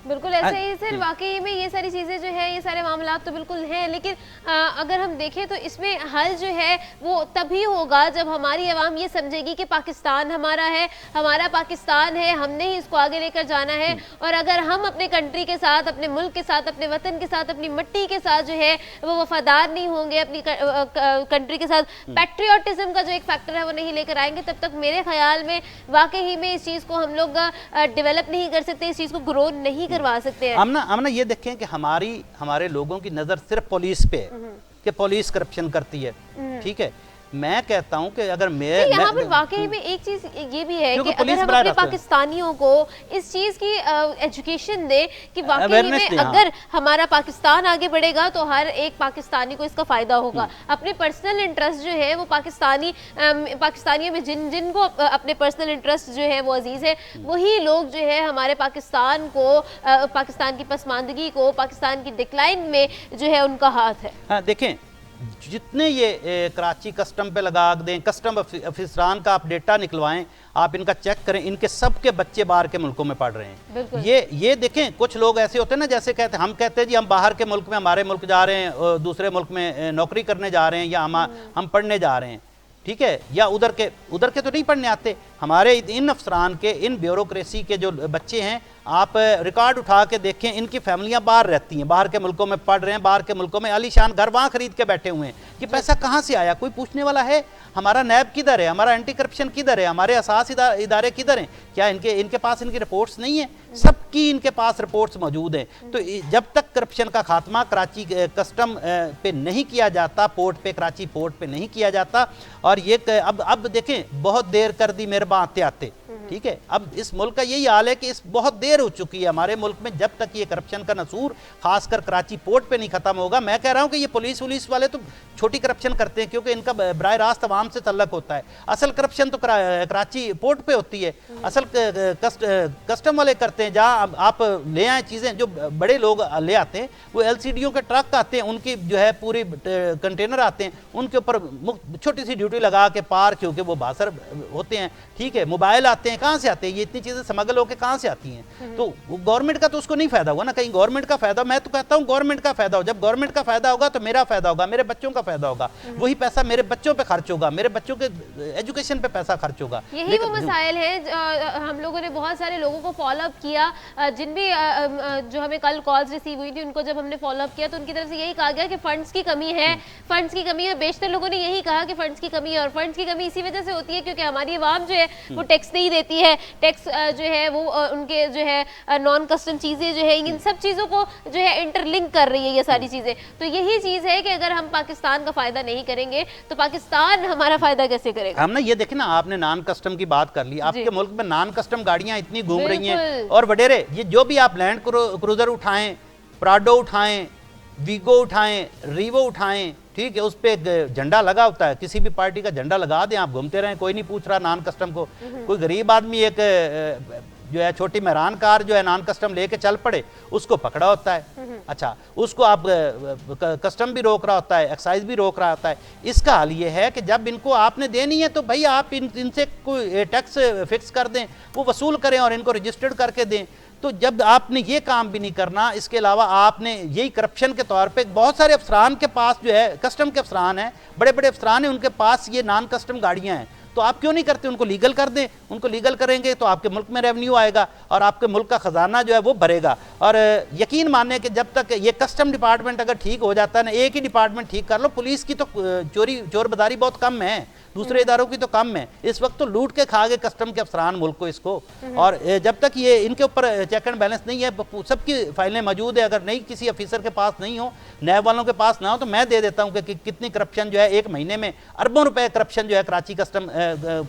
बिल्कुल ऐसे ही सर, वाकई में ये सारी चीज़ें जो है, ये सारे मामला तो बिल्कुल हैं, लेकिन अगर हम देखें तो इसमें हल जो है वो तभी होगा जब हमारी आवाम ये समझेगी कि पाकिस्तान हमारा है, हमारा पाकिस्तान है, हमने ही इसको आगे लेकर जाना है। और अगर हम अपने कंट्री के साथ, अपने मुल्क के साथ, अपने वतन के साथ, अपनी मिट्टी के साथ जो है वो वफादार नहीं होंगे, अपनी कंट्री के साथ पैट्रियोटिज्म का जो एक फैक्टर है वो नहीं लेकर आएंगे, तब तक मेरे ख्याल में वाकई में इस चीज़ को हम लोग डेवलप नहीं कर सकते, इस चीज़ को ग्रो नहीं करवा सकते हैं। हमने ये देखें कि हमारे लोगों की नज़र सिर्फ पुलिस पे है कि पुलिस करप्शन करती है, ठीक है। मैं कहता हूं कि अगर यहाँ पर वाकई में एक चीज ये भी है कि अगर हम अपने पाकिस्तानियों को इस चीज की एजुकेशन दें कि वाकई में अगर हमारा पाकिस्तान आगे बढ़ेगा तो हर एक पाकिस्तानी को इसका फायदा होगा। अपने पर्सनल इंटरेस्ट जो है वो पाकिस्तानियों में जिनको अपने पर्सनल इंटरेस्ट जो है वो अजीज है, वही लोग जो है हमारे पाकिस्तान को, पाकिस्तान की पसमानदगी को, पाकिस्तान की डिक्लाइन में जो है उनका हाथ है। हाँ, देखें जितने ये कराची कस्टम पे लगा दें, कस्टम अफसरान का आप डेटा निकलवाएं, आप इनका चेक करें, इनके सबके बच्चे बाहर के मुल्कों में पढ़ रहे हैं। ये देखें, कुछ लोग ऐसे होते हैं ना, जैसे हम कहते हैं जी हम बाहर के मुल्क में, हमारे मुल्क जा रहे हैं, दूसरे मुल्क में नौकरी करने जा रहे हैं या हम पढ़ने जा रहे हैं, ठीक है, या उधर के तो नहीं पढ़ने आते। हमारे इन अफसरान के, इन ब्यूरोक्रेसी के जो बच्चे हैं, आप रिकॉर्ड उठा के देखें, इनकी फैमिलियां बाहर रहती हैं, बाहर के मुल्कों में पढ़ रहे हैं, बाहर के मुल्कों में आलीशान घर वहाँ खरीद के बैठे हुए हैं। कि पैसा कहाँ से आया, कोई पूछने वाला है? हमारा नैब किधर है, हमारा एंटी करप्शन किधर है, हमारे असास इदारे किधर हैं? क्या इनके पास इनकी रिपोर्ट्स नहीं है? सबकी इनके पास रिपोर्ट्स मौजूद हैं। तो जब तक करप्शन का खात्मा कराची कस्टम पे नहीं किया जाता, पोर्ट पे, कराची पोर्ट पे नहीं किया जाता, और ये अब देखें बहुत देर कर दी मेरे आते आते, ठीक है। अब इस मुल्क का यही हाल है कि इस बहुत देर हो चुकी है हमारे मुल्क में। जब तक ये करप्शन का नसूर खासकर कराची पोर्ट पे नहीं खत्म होगा, मैं कह रहा हूं कि ये पुलिस वाले तो छोटी करप्शन करते हैं क्योंकि इनका बराह रास्त अवाम से तल्लक होता है। असल करप्शन तो कराची पोर्ट पे होती है, असल कस्टम वाले करते हैं। जहाँ आप ले आए चीज़ें, जो बड़े लोग ले आते हैं, वो LCDO के ट्रक आते हैं, उनकी जो है पूरी कंटेनर आते हैं, उनके ऊपर छोटी सी ड्यूटी लगा के पार, क्योंकि वो बासर होते हैं, ठीक है। मोबाइल आते हैं, कहाँ से आते हैं ये इतनी चीज़ें स्मगल होकर, कहाँ से आती हैं? तो गवर्नमेंट का तो उसको नहीं फायदा हुआ ना, कहीं गवर्नमेंट का फायदा। मैं तो कहता हूँ गवर्नमेंट का फायदा हो। जब गवर्नमेंट का फायदा होगा तो मेरा फायदा होगा, मेरे बच्चों का फायदा होगा, वही पैसा मेरे बच्चों पे खर्च होगा, मेरे बच्चों के एजुकेशन पे पैसा खर्च होगा। यही वो मसाइल है। हम लोगों ने बहुत सारे लोगों को फॉलो अप किया, जिन भी जो हमें कल कॉल्स रिसीव हुई थी, उनको जब हमने फॉलो अप किया तो उनकी तरफ से यही कहा गया कि फंड्स की कमी है, फंड्स की कमी है। बेशतर लोगों ने यही कहा कि फंड्स की कमी है, और फंड्स की कमी इसी वजह से होती है क्योंकि हमारी आवाम जो है वो टैक्स नहीं देती है। टैक्स जो है वो उनके जो है नॉन कस्टम चीज़ें जो है, इन सब चीज़ों को जो है इंटरलिंक कर रही है ये सारी चीज़ें। तो यही चीज़ है कि अगर हम पाकिस्तान का फ़ायदा नहीं करेंगे तो पाकिस्तान हमारा फ़ायदा कैसे करेगा? हमने ये देखे ना, आपने नॉन कस्टम की बात कर ली, आपके मुल्क में नॉन कस्टम गाड़ियाँ इतनी घूम रही हैं, और वडेरे ये जो भी आप लैंड क्रूजर उठाएं, प्राडो उठाएं, वीगो उठाएं, रीवो उठाएं, ठीक है, उस पर झंडा लगा होता है, किसी भी पार्टी का झंडा लगा दें, आप घूमते रहें, कोई नहीं पूछ रहा नॉन कस्टम को। कोई गरीब आदमी एक जो है छोटी मेहरान कार जो है नॉन कस्टम लेके चल पड़े, उसको पकड़ा होता है। अच्छा, उसको आप कस्टम भी रोक रहा होता है, एक्साइज भी रोक रहा होता है। इसका हाल ये है कि जब इनको आपने देनी है तो भाई आप इनसे कोई टैक्स फिक्स कर दें, वो वसूल करें और इनको रजिस्टर्ड करके दें। तो जब आपने ये काम भी नहीं करना, इसके अलावा आपने यही करप्शन के तौर पे बहुत सारे अफसरान के पास जो है, कस्टम के अफसरान हैं, बड़े बड़े अफसरान हैं, उनके पास ये नॉन कस्टम गाड़ियाँ हैं, तो आप क्यों नहीं करते? उनको लीगल कर दें। उनको लीगल करेंगे तो आपके मुल्क में रेवेन्यू आएगा और आपके मुल्क का खजाना जो है वो भरेगा। और यकीन माने कि जब तक ये कस्टम डिपार्टमेंट अगर ठीक हो जाता है ना, एक ही डिपार्टमेंट ठीक कर लो, पुलिस की तो चोर बाजारी बहुत कम है, दूसरे इदारों की तो कम है। इस वक्त तो लूट के खा गए कस्टम के अफसरान मुल्क को इसको। और जब तक ये इनके ऊपर चेक एंड बैलेंस नहीं है, सबकी फाइलें मौजूद है, अगर नहीं किसी ऑफिसर के पास नहीं हो, नैब वालों के पास ना हो, तो मैं दे देता हूँ कि कितनी करप्शन जो है एक महीने में अरबों रुपए करप्शन जो है कराची कस्टम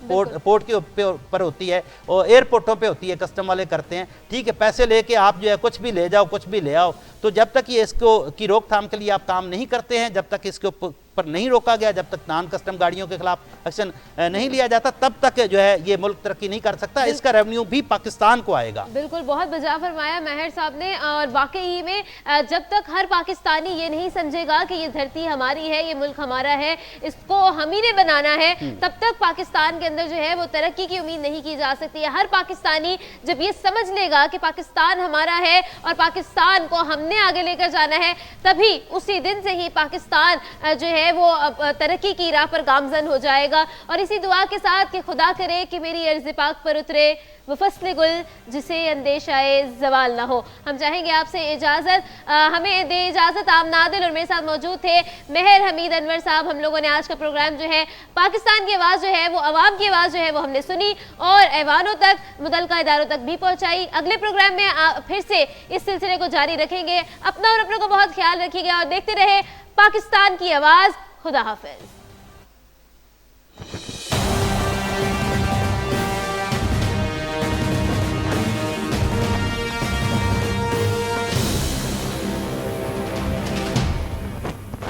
पोर्ट के ऊपर होती है और एयरपोर्टों पे होती है, कस्टम वाले करते हैं। ठीक है, पैसे लेके आप जो है कुछ भी ले जाओ, कुछ भी ले आओ। तो जब तक ये इसको की रोकथाम के लिए आप काम नहीं करते हैं, जब तक इसके ऊपर नहीं रोका गया, जब तक नॉन कस्टम गाड़ियों के खिलाफ एक्शन नहीं लिया जाता, तब तक जो है ये मुल्क तरक्की नहीं कर सकता। इसका रेवेन्यू भी पाकिस्तान को आएगा। बिल्कुल, बहुत बजा फरमाया महर साहब ने। और वाकई में जब तक हर पाकिस्तानी ये नहीं समझेगा कि ये धरती हमारी है, ये मुल्क हमारा है, इसको हम ही ने बनाना है, तब तक पाकिस्तान के अंदर जो है वो तरक्की की उम्मीद नहीं की जा सकती है। हर पाकिस्तानी जब ये समझ लेगा कि पाकिस्तान हमारा है और पाकिस्तान को हमने आगे लेकर जाना है, तभी उसी दिन से ही पाकिस्तान जो है वो तरक्की की राह पर गामजन हो जाएगा। और इसी दुआ के साथ कि खुदा करे कि मेरी अर्ज़ पाक पर उतरे वो फस्ल गुल जिसे अंदेशाए जवाल ना हो। हम चाहेंगे आपसे इजाज़त, हमें दे इजाज़त। आम नादिल और मेरे साथ मौजूद थे मेहर हमीद अनवर साहब। हम लोगों ने आज का प्रोग्राम जो है पाकिस्तान की आवाज़ जो है वो अवाम की आवाज़ जो है वो हमने सुनी और ऐवानों तक, मुतल्लिका इदारों तक भी पहुँचाई। अगले प्रोग्राम में फिर से इस सिलसिले को जारी रखेंगे। अपना और अपनों को बहुत ख्याल रखिएगा और देखते रहे पाकिस्तान की आवाज़। खुदा हाफिज।